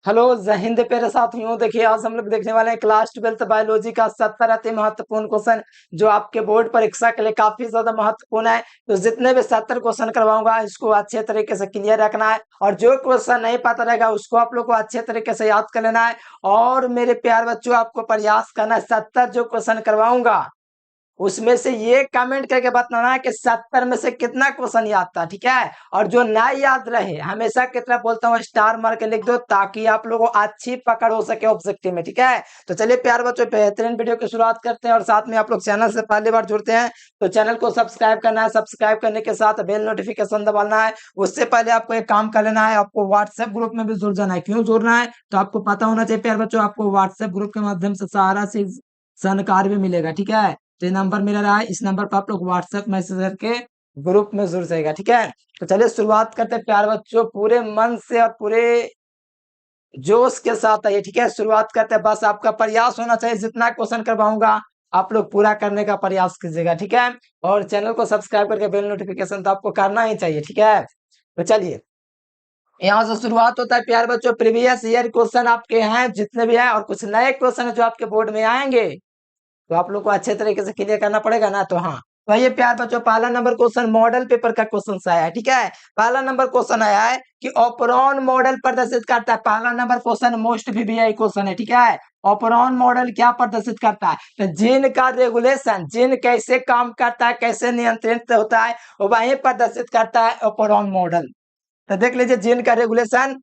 Hello जय हिंद प्यारे साथियों। देखिए आज हम लोग देखने वाले हैं क्लास 12th बायोलॉजी का 70 अति महत्वपूर्ण क्वेश्चन जो आपके बोर्ड परीक्षा के लिए काफी ज्यादा महत्वपूर्ण है। तो जितने भी 70 क्वेश्चन करवाऊंगा इसको अच्छे तरीके से क्लियर रखना है और जो क्वेश्चन नहीं पता रहेगा उसको आप लोग को अच्छे तरीके से याद कर लेना है। और मेरे प्यार बच्चों आपको प्रयास करना है 70 जो क्वेश्चन करवाऊंगा उसमें से ये कमेंट करके बताना है कि 70 में से कितना क्वेश्चन याद था, ठीक है। और जो ना याद रहे हमेशा कितना बोलता हूँ स्टार मार के लिख दो ताकि आप लोगों को अच्छी पकड़ हो सके ऑब्जेक्टिव में, ठीक है। तो चलिए प्यार बच्चों बेहतरीन वीडियो की शुरुआत करते हैं और साथ में आप लोग चैनल से पहली बार जुड़ते हैं तो चैनल को सब्सक्राइब करना है। सब्सक्राइब करने के साथ बेल नोटिफिकेशन दबाना है। उससे पहले आपको एक काम कर लेना है, आपको व्हाट्सएप ग्रुप में भी जुड़ जाना है। क्यों जुड़ना है तो आपको पता होना चाहिए प्यार बच्चों, आपको व्हाट्सएप ग्रुप के माध्यम से सारा चीज जानकारी भी मिलेगा, ठीक है। तो ये नंबर मेरा रहा है, इस नंबर पर आप लोग व्हाट्सएप मैसेज करके ग्रुप में जुड़ जाएगा, ठीक है। तो चलिए शुरुआत करते हैं प्यार बच्चों, पूरे मन से और पूरे जोश के साथ आइए, ठीक है। शुरुआत करते हैं, बस आपका प्रयास होना चाहिए जितना क्वेश्चन करवाऊंगा आप लोग पूरा करने का प्रयास कीजिएगा, ठीक है। और चैनल को सब्सक्राइब करके बेल नोटिफिकेशन तो आपको करना ही चाहिए, ठीक है। तो चलिए यहाँ से शुरुआत होता है प्यार बच्चों। प्रीवियस ईयर क्वेश्चन आपके हैं जितने भी हैं और कुछ नए क्वेश्चन है जो आपके बोर्ड में आएंगे तो आप लोग को अच्छे तरीके से क्लियर करना पड़ेगा ना। तो हाँ, तो ये प्यार बच्चों पहला नंबर क्वेश्चन मॉडल पेपर का क्वेश्चन से आया है, ठीक है। पहला नंबर क्वेश्चन आया है कि ऑपरॉन मॉडल प्रदर्शित करता है। पहला number question most VVI question है, ठीक है। ऑपरॉन मॉडल क्या प्रदर्शित करता है तो जीन का रेगुलेशन, जीन कैसे काम करता है, कैसे नियंत्रित होता है वही प्रदर्शित करता है ऑपरॉन मॉडल। तो देख लीजिए जीन का रेगुलेशन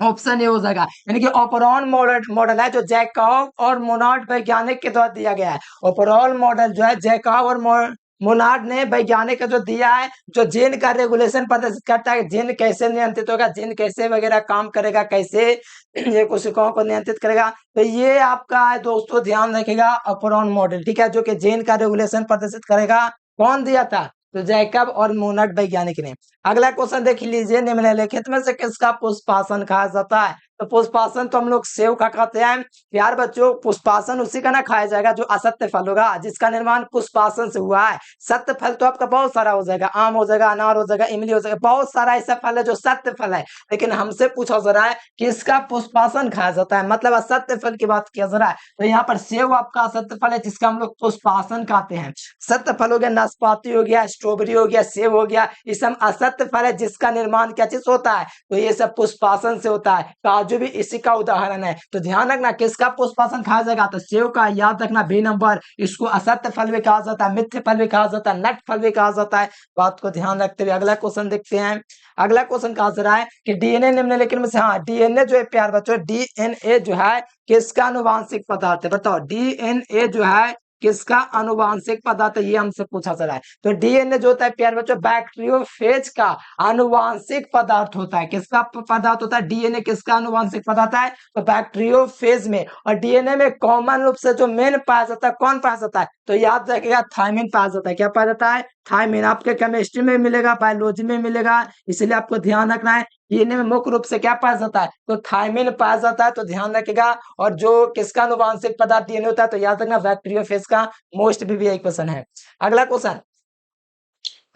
ऑप्शन ए हो जाएगा, यानी कि ओपरॉन मॉडल मॉडल है जो जैकब और मोनार्ड वैज्ञानिक के द्वारा दिया गया है। ओपरॉन मॉडल जो है जैकब और मोनार्ड ने वैज्ञानिक का जो दिया है, जो जीन का रेगुलेशन प्रदर्शित करता है, जीन कैसे नियंत्रित होगा, जीन कैसे वगैरह काम करेगा, कैसे ये कोशिकाओं को नियंत्रित करेगा। तो ये आपका है दोस्तों, ध्यान रखिएगा ओपरॉन मॉडल, ठीक है, जो कि जीन का रेगुलेशन प्रदर्शित करेगा। कौन दिया था तो जैकब और मोनार्ड वैज्ञानिक ने। अगला क्वेश्चन देख लीजिए, निम्नलिखित में से किसका पुष्पासन खाया जाता है तो पुष्पासन तो हम लोग सेव का कहते हैं यार बच्चों। पुष्पासन उसी का ना खाया जाएगा जो असत्य फल होगा, जिसका निर्माण पुष्पासन से हुआ है। सत्य फल तो आपका बहुत सारा हो जाएगा, आम हो जाएगा, अनार हो जाएगा, इमली हो जाएगा, बहुत सारा ऐसा फल है जो सत्य फल है। लेकिन हमसे पूछा जा रहा है किसका पुष्पासन खाया जाता है, मतलब असत्य फल की बात किया जा रहा है। तो यहाँ पर सेव आपका असत्य फल है जिसका हम लोग पुष्पासन कहते हैं। सत्य फल हो गया नाशपाती हो गया, स्ट्रॉबेरी हो गया, सेब हो गया, ये सब असत्य फल है जिसका निर्माण क्या चीज होता है तो ये सब पुष्पासन से होता है। काजू भी इसी का उदाहरण है। तो ध्यान रखना किसका पुष्पासन खाया जाएगा तो सेब का, याद रखना बी नंबर। इसको असत्य फल भी कहा जाता है, मिथ्य फल भी कहा जाता है, नट फल भी कहा जाता है। बात को ध्यान रखते हुए अगला क्वेश्चन देखते हैं। अगला क्वेश्चन कहा जा रहा है कि डीएनए निम्नलिखित में से, हाँ डीएनए जो है प्यार बच्चों, डीएनए जो है किसका अनुवांशिक पदार्थ है बताओ। डीएनए जो है किसका अनुवांशिक पदार्थ है ये हमसे पूछा जा रहा है। तो डीएनए जो होता है प्यार बच्चों बैक्टीरियोफेज का अनुवांशिक पदार्थ होता है। किसका पदार्थ होता है डीएनए, किसका अनुवांशिक पदार्थ है तो बैक्टीरियोफेज में। और डीएनए में कॉमन रूप से जो मेन पाया जाता है कौन पाया जाता है तो याद रखिएगा थायमिन पाया जाता है। क्या पाया जाता है थायमिन, आपके केमिस्ट्री में मिलेगा, बायोलॉजी में मिलेगा, इसलिए आपको ध्यान रखना है डीएनए में मुख्य रूप से क्या पाया जाता है तो थायमिन पाया जाता है। तो ध्यान रखिएगा। और जो किसका अनुवांशिक पदार्थ डीएनए होता है तो याद रखना बैक्टीरियोफेज का मोस्ट वीवीआई क्वेश्चन है। अगला क्वेश्चन,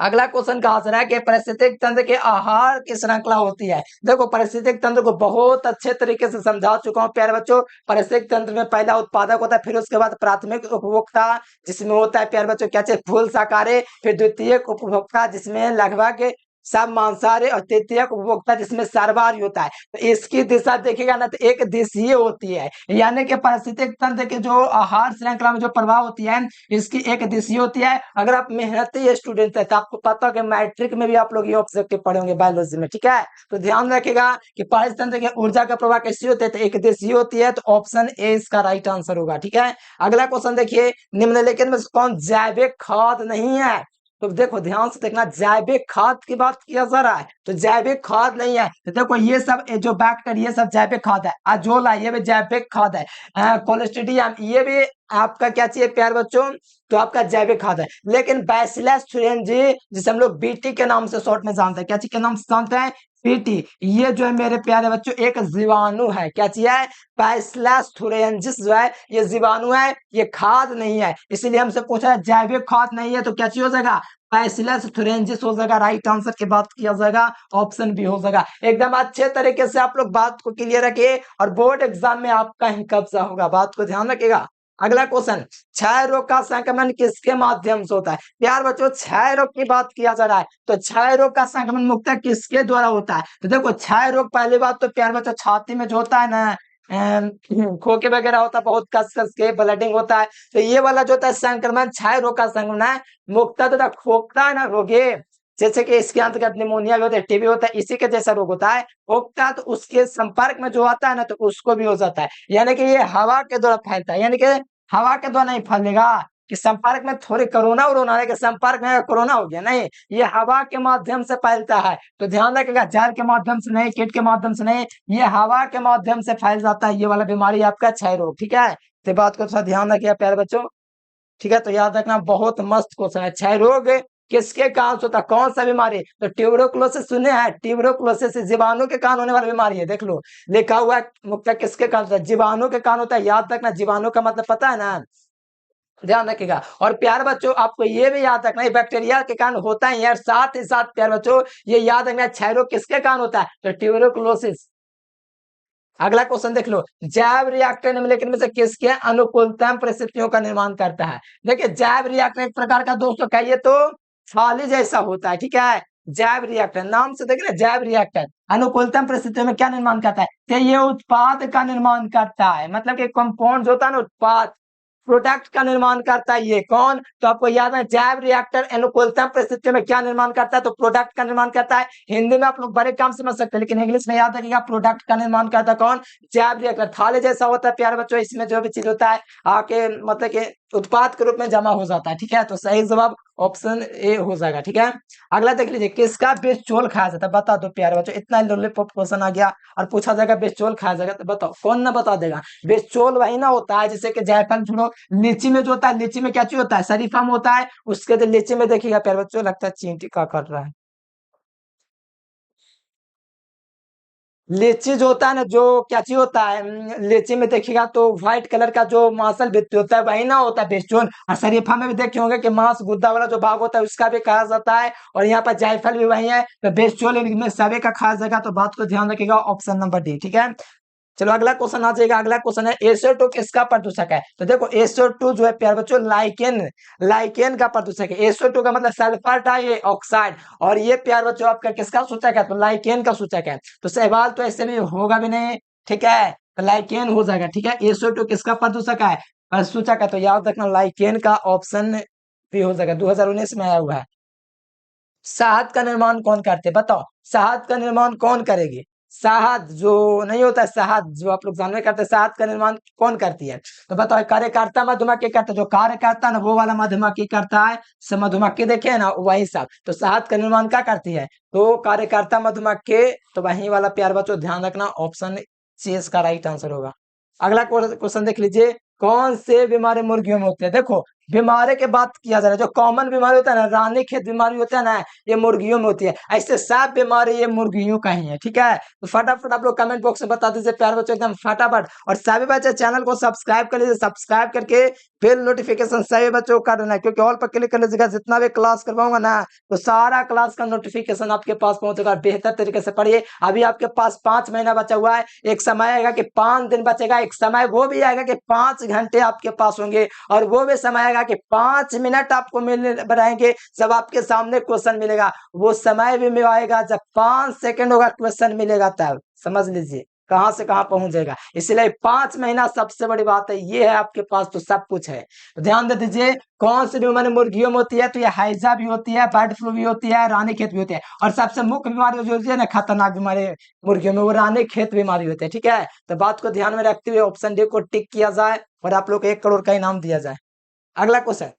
अगला क्वेश्चन कहा जा रहा है कि पारिस्थितिक तंत्र के आहार की श्रृंखला होती है। देखो पारिस्थितिक तंत्र को बहुत अच्छे तरीके से समझा चुका हूं प्यारे बच्चों। पारिस्थितिक तंत्र में पहला उत्पादक होता है, फिर उसके बाद प्राथमिक उपभोक्ता जिसमें होता है प्यारे बच्चों क्या चाहिए फूल शाकाहारी, फिर द्वितीयक उपभोक्ता जिसमें लगभग सब मांसाहारी, और तृतीयक उपभोक्ता जिसमें सर्वाहारी होता है। तो इसकी दिशा देखिएगा ना तो एक दिशीय होती है, यानी कि पारिस्थितिक तंत्र के जो आहार श्रृंखला में जो प्रभाव होती है इसकी एक दिशा होती है। अगर आप मेहनती स्टूडेंट है तो आपको पता होगा मैट्रिक में भी आप लोग ये ऑब्जेक्टिव पढ़े होंगे बायोलॉजी में, ठीक है। तो ध्यान रखिएगा कि पारिस्थितिक तंत्र की ऊर्जा का प्रवाह कैसी होती है तो एक दिशीय होती है। तो ऑप्शन ए इसका राइट आंसर होगा, ठीक है। अगला क्वेश्चन देखिए, निम्नलिखित में कौन जैविक खाद नहीं है तो देखो ध्यान से देखना, जैविक खाद की बात किया जा रहा है तो जैविक खाद नहीं है। तो देखो ये सब जो बैक्टीरिया ये सब जैविक खाद है। अजोला ये भी जैविक खाद है। कोलेस्ट्रिडियम ये भी आपका क्या चाहिए प्यार बच्चों तो आपका जैविक खाद है। लेकिन बैसिलस थुरिनजी जिसे हम लोग बीटी के नाम से शॉर्ट में जानते हैं, क्या चीज के नाम से जानते हैं पीटी। ये जो है मेरे प्यारे बच्चों एक जीवाणु है। क्या चीज है? बैसिलस थुरेंसिस जो है ये जीवाणु है, ये खाद नहीं है। इसीलिए हमसे पूछा है जैविक खाद नहीं है तो क्या चीज हो जाएगा? बैसिलस थुरेंसिस हो जाएगा। राइट आंसर की बात किया जाएगा, ऑप्शन बी हो जाएगा। एकदम अच्छे तरीके से आप लोग बात को क्लियर रखिए और बोर्ड एग्जाम में आपका ही कब्जा होगा, बात को ध्यान रखिएगा। अगला क्वेश्चन, क्षय रोग का संक्रमण किसके माध्यम से होता है? प्यार बच्चों क्षय रोग की बात किया जा रहा है तो क्षय रोग का संक्रमण मुख्यतः किसके द्वारा होता है? तो देखो क्षय रोग पहली बात तो प्यार बच्चों छाती में जो होता है ना, खोके वगैरह होता है, बहुत कस कस के ब्लडिंग होता है, तो ये वाला जो होता है संक्रमण क्षय रोग का संक्रमण है। मुख्यतः तो खोकता है ना रोगी, जैसे कि इसके अंतर्गत निमोनिया भी होता है, टीबी होता है, इसी के जैसा रोग होता है। खोकता तो उसके संपर्क में जो आता है ना तो उसको भी हो जाता है, यानी कि ये हवा के द्वारा फैलता है, यानी कि हवा के द्वारा नहीं फैलेगा कि संपर्क में थोड़े कोरोना वोरोना है कि संपर्क में कोरोना हो गया, नहीं, ये हवा के माध्यम से फैलता है। तो ध्यान रखिएगा, जल के माध्यम से नहीं, कीट के माध्यम से नहीं, ये हवा के माध्यम से फैल जाता है ये वाला बीमारी आपका क्षय रोग। ठीक है, तो बात को थोड़ा ध्यान रखिए प्यारे बच्चों। ठीक है, तो याद रखना बहुत मस्त क्वेश्चन है। क्षय रोग किसके कारण से होता है? कौन सा बीमारी? तो ट्यूबरकुलोसिस सुने हैं? ट्यूबरकुलोसिस जीवाणु के कारण होने वाली बीमारी है। देख लो लिखा हुआ है मुख्य किसके कारण होता है? जीवाणु के कारण होता है। याद रखना, जीवाणु का मतलब पता है ना, ध्यान रखिएगा। और प्यार बच्चों आपको ये भी याद रखना है बैक्टीरिया के कारण होता है यार, साथ ही साथ प्यार बच्चों ये याद रखना क्षय रोग किसके कारण होता है? तो ट्यूबरकुलोसिस। अगला क्वेश्चन देख लो, जैव रिएक्टर निम्नलिखित में से किसके अनुकूलतम परिस्थितियों का निर्माण करता है? देखिए जैव रिएक्टर एक प्रकार का दोस्तों कहिए तो थाली जैसा होता है। ठीक है, जैव रिएक्टर नाम से देखिए जैव रिएक्टर अनुकूलतम परिस्थितियों में क्या निर्माण करता है? तो ये उत्पाद का निर्माण करता है, मतलब कि कंपाउंड जो होता है ना, उत्पाद प्रोडक्ट का निर्माण करता है। ये कौन? तो आपको याद है जैव रिएक्टर अनुकूलतम परिस्थितियों में क्या निर्माण करता है? तो प्रोडक्ट का निर्माण करता है। हिंदी में आप लोग बड़े काम समझ सकते हैं लेकिन इंग्लिश में याद रखिएगा, प्रोडक्ट का निर्माण करता है कौन? जैव रिएक्टर। थाली जैसा होता है प्यारे बच्चों, इसमें जो भी चीज होता है आके मतलब कि उत्पाद के रूप में जमा हो जाता है। ठीक है, तो सही जवाब ऑप्शन ए हो जाएगा। ठीक है, अगला देख लीजिए, किसका बेचोल खाया जाता है? बता दो प्यारे बच्चों, इतना लॉलीपॉप क्वेश्चन आ गया और पूछा जाएगा बेचोल खाया जाएगा, तो बताओ कौन ना बता देगा? बेचोल वही ना होता है जैसे कि जायफल छोड़ो, लीची में जो होता है, लीची में क्या चीज होता है? शरीफा में होता है, उसके तो लीची में देखिएगा प्यारे बच्चों, लगता है चींटी का कर रहा है। लीची जो होता है ना, जो क्या चीज होता है, लीची में देखिएगा तो व्हाइट कलर का जो मांसल भित्ति होता है वही ना होता है बेस्टोन। और शरीफा में भी देखे होंगे कि मांस गुद्दा वाला जो भाग होता है उसका भी कहा जाता है, और यहाँ पर जायफल भी वही है, तो बेस्टोन इनमें सभी का खाया जाएगा। तो बात को ध्यान रखिएगा, ऑप्शन नंबर डी। ठीक है, चलो अगला क्वेश्चन आ जाएगा। अगला क्वेश्चन है एसो2 किसका प्रदूषक है? तो देखो एसो2 जो है प्यारे बच्चों लाइकेन, लाइकेन का प्रदूषक है। एसो2 का मतलब सल्फर डाइऑक्साइड, और ये प्यारे बच्चों आपका किसका सूचक है? तो लाइकेन का सूचक है। तो सवाल तो ऐसे भी होगा भी नहीं। ठीक है, तो लाइकेन हो जाएगा। ठीक है, एसो2 किसका प्रदूषक है? सूचक है, तो याद रखना लाइकेन का ऑप्शन भी हो जाएगा, 2019 में आया हुआ है। शहद का निर्माण कौन करते हैं? बताओ शहद का निर्माण कौन करेगी? शहद जो नहीं होता है, शहद जो आप लोग जानवे करते हैं, शहद का निर्माण कौन करती है? तो बताओ कार्यकर्ता मधुमक्खी करता है, जो कार्य करता है ना वो वाला मधुमक्खी करता है। मधुमक्खी देखे ना वही सब, तो शहद का निर्माण क्या करती है? तो कार्यकर्ता मधुमक्खी, तो वही वाला प्यार बच्चों ध्यान रखना, ऑप्शन सी इसका राइट आंसर होगा। अगला क्वेश्चन देख लीजिए, कौन से बीमारी मुर्गियों में होते हैं? देखो बीमारी की बात किया जा रहा है, जो कॉमन बीमारी होता है ना, रानीखेत बीमारी होता है ना, ये मुर्गियों में होती है। ऐसे सब बीमारी ये मुर्गियों का ही है। ठीक है, तो फटाफट आप लोग कमेंट बॉक्स में बता दीजिए प्यार बच्चों, एकदम फटाफट। और सभी बच्चे चैनल को सब्सक्राइब कर लीजिए, सब्सक्राइब करके बेल नोटिफिकेशन सभी बच्चों को कर देना, क्योंकि ऑल पर क्लिक कर लीजिएगा, जितना भी क्लास करवाऊंगा ना तो सारा क्लास का नोटिफिकेशन आपके पास पहुंचेगा। बेहतर तरीके से पढ़िए, अभी आपके पास 5 महीना बचा हुआ है, एक समय आएगा कि 5 दिन बचेगा, एक समय वो भी आएगा कि 5 घंटे आपके पास होंगे, और वो भी समय आएगा कि 5 मिनट आपको मिलने बनाएंगे जब आपके सामने क्वेश्चन मिलेगा। वो समय भी आएगा जब 5 सेकंड होगा क्वेश्चन मिलेगा, तब समझ लीजिए कहां से कहां पहुंच जाएगा। इसलिए 5 महीना सबसे बड़ी बात है, ये है आपके पास तो सब कुछ है। तो ध्यान दे दीजिए, कौन सी बीमारी मुर्गियों में होती है? तो ये हैजा भी होती है, बर्ड फ्लू भी होती है, रानीखेत भी होती है, और सबसे मुख्य बीमारी जो होती है ना, खतरनाक बीमारी मुर्गियों में, वो रानीखेत बीमारी होती है। ठीक है, तो बात को ध्यान में रखते हुए ऑप्शन डी को टिक किया जाए और आप लोग को 1 करोड़ का इनाम दिया जाए। अगला क्वेश्चन,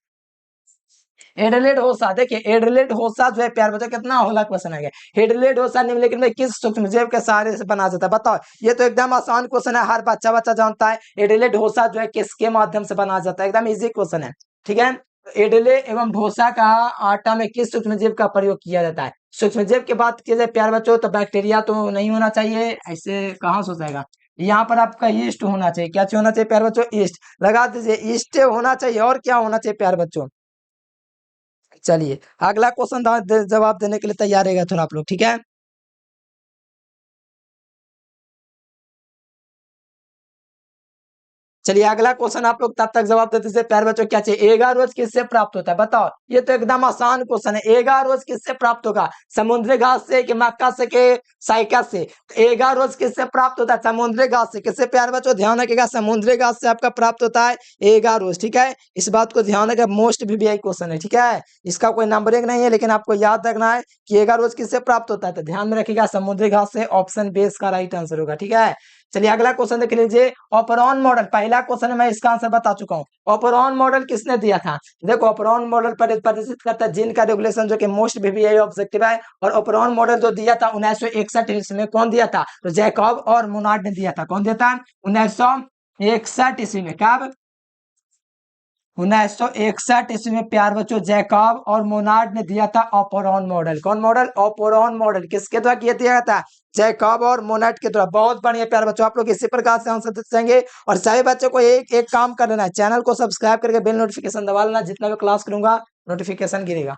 एडलेड होसा, देखिए एडलेड होसा जो है प्यार बच्चों कितना होला क्वेश्चन है। एडलेड होसा निम्नलिखित में किस सूक्ष्मजीव के सहारे से बना जाता है? बताओ, ये तो एकदम आसान क्वेश्चन है, हर बच्चा बच्चा जानता है। एडलेड होसा जो है किसके माध्यम से बना जाता है? एकदम इजी क्वेश्चन है। ठीक है, इडली एवं डोसा का आटा में किस सूक्ष्मजीव का प्रयोग किया जाता है? सूक्ष्मजीव की बात की जाए प्यारे बच्चों तो बैक्टीरिया तो नहीं होना चाहिए, ऐसे कहाँ से हो जाएगा। यहाँ पर आपका ईस्ट होना चाहिए। क्या चाहिए होना चाहिए प्यारे बच्चों? ईस्ट। लगा दीजिए, ईस्ट होना चाहिए। और क्या होना चाहिए प्यारे बच्चों? चलिए अगला क्वेश्चन जवाब देने के लिए तैयार रहेगा थोड़ा आप लोग, ठीक है। चलिए अगला क्वेश्चन आप लोग तब तक जवाब देते थे प्यारे बच्चों। क्या चाहिए? एगारोज किससे प्राप्त होता है? बताओ, ये तो एकदम आसान क्वेश्चन है। एगारोज किससे प्राप्त होगा? समुद्री घास से कि मक्का से कि साइका से? एगारोज किससे प्राप्त होता है? समुद्री घास से। किससे प्यारे बच्चों? ध्यान रखिएगा, समुद्री घास से आपका प्राप्त होता है एगारोज, ठीक है। इस बात को ध्यान रखिएगा, मोस्ट VVI क्वेश्चन है, ठीक है। इसका कोई नंबरिंग नहीं है, लेकिन आपको याद रखना है कि एगारोज किससे प्राप्त होता है। तो ध्यान में रखिएगा, समुद्री घास से। ऑप्शन बी इसका राइट आंसर होगा, ठीक है। चलिए अगला क्वेश्चन देख लीजिए। ऑपरॉन मॉडल, पहला क्वेश्चन मैं इसका आंसर बता चुका हूँ। ऑपरॉन मॉडल किसने दिया था? देखो, ऑपरॉन मॉडल प्रदर्शित करता है जीन का रेगुलेशन, जो कि मोस्ट VVI ऑब्जेक्टिव है। और ऑपरॉन मॉडल जो दिया था 1961 ईस्वी में, कौन दिया था? तो जैकब और मोनार्ड ने दिया था। कौन दिया था? 1961 ईस्वी में। कब? 1961 ईस्वी में प्यार बच्चों जैकब और मोनार्ड ने दिया था ऑपरॉन मॉडल। कौन मॉडल? Operon model. किसके द्वारा किया दिया था? जैकब और मोनार्ड के द्वारा। बहुत बढ़िया प्यार बच्चों, आप लोग इसी प्रकार से आंसर देंगे। और सभी बच्चों को एक एक काम कर लेना है, चैनल को सब्सक्राइब करके बेल नोटिफिकेशन दबा लेना। जितना भी क्लास करूंगा नोटिफिकेशन गिरेगा।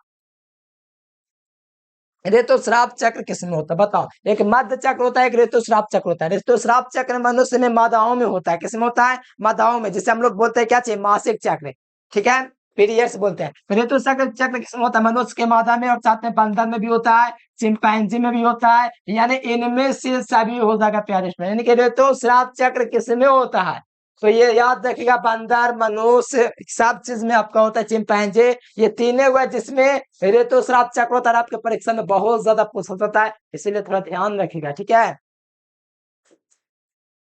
ऋतुस्राव चक्र किसमें होता है? बताओ। एक मध्य चक्र होता है, एक ऋतुस्राव चक्र होता है। ऋतुस्राव चक्र मनुष्य में मादाओं में होता है। किसमें होता है? मादाओं में, जिसे हम लोग बोलते हैं क्या चाहिए? मासिक चक्र, ठीक है, पीरियड्स बोलते हैं। ऋतुचक्र चक्र किसमें होता है? मनुष्य के मादा में, और साथ में बंदर में भी होता है, चिंपैंजी में भी होता है। यानी इनमें से सभी हो जाएगा प्यारे स्टूडेंट। यानी कि ऋतुस्राव चक्र किसमें होता है? तो ये याद रखिएगा, बंदर, मनुष्य, सब चीज में आपका होता है। चिंपैंजी, ये तीनों हुआ जिसमें ऋतुस्राव चक्र होता है। आपके परीक्षा में बहुत ज्यादा पूछा जाता है, इसीलिए थोड़ा ध्यान रखिएगा, ठीक है।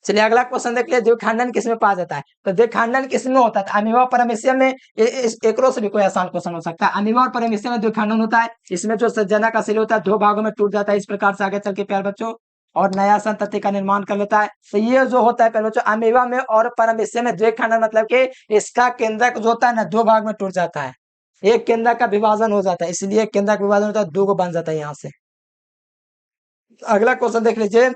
चलिए अगला क्वेश्चन देख लिया, द्विखंडन किसमें पाया जाता है? तो द्विखंडन किसमें होता है? अमीबा और पैरामीशियम में। एकरो से भी कोई आसान क्वेश्चन हो सकता है। अमीबा और पैरामीशियम में द्विखंडन होता है। इसमें जो सज्जना का शरीर होता है दो भागों में टूट जाता है, इस प्रकार से आगे चल के प्यार बच्चों, और नया संतति का निर्माण कर लेता है। तो ये जो होता है प्यार बच्चों, अमीबा में और पैरामीशियम में द्विखंडन, मतलब कि इसका केंद्रक जो होता है ना, दो भाग में टूट जाता है। एक केंद्रक का विभाजन हो जाता है, इसलिए केंद्रक विभाजन होता है, दो को बन जाता है यहाँ से। अगला क्वेश्चन देख लीजिए।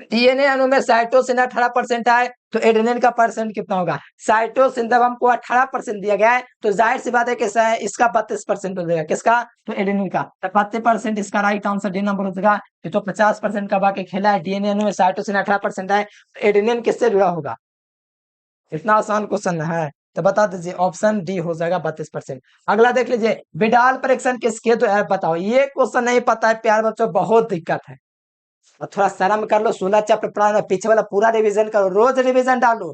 डीएनए अणु में साइटोसिन 18% है, तो एडेनिन का परसेंट कितना होगा? साइटोसिन जब हमको 18% दिया गया है, तो जाहिर सी बात है कि इसका 32% हो जाएगा। किसका? तो एडेनिन का। तो 32% इसका राइट आंसर डी नंबर हो जाएगा। तो 50% का बाकी खेला है। डीएनए अणु में साइटोसिन 18% है, तो एडेनिन किससे जुड़ा होगा? इतना आसान क्वेश्चन है, तो बता दीजिए। ऑप्शन डी हो जाएगा 32%। अगला देख लीजिए, विडाल परीक्षण किसके द्वारा? बताओ, ये क्वेश्चन नहीं पता है प्यार बच्चों, बहुत दिक्कत है। और थोड़ा शर्म कर लो, 16 चैप्टर पढ़ाना, पीछे वाला पूरा रिवीजन करो, रोज रिवीजन डालो।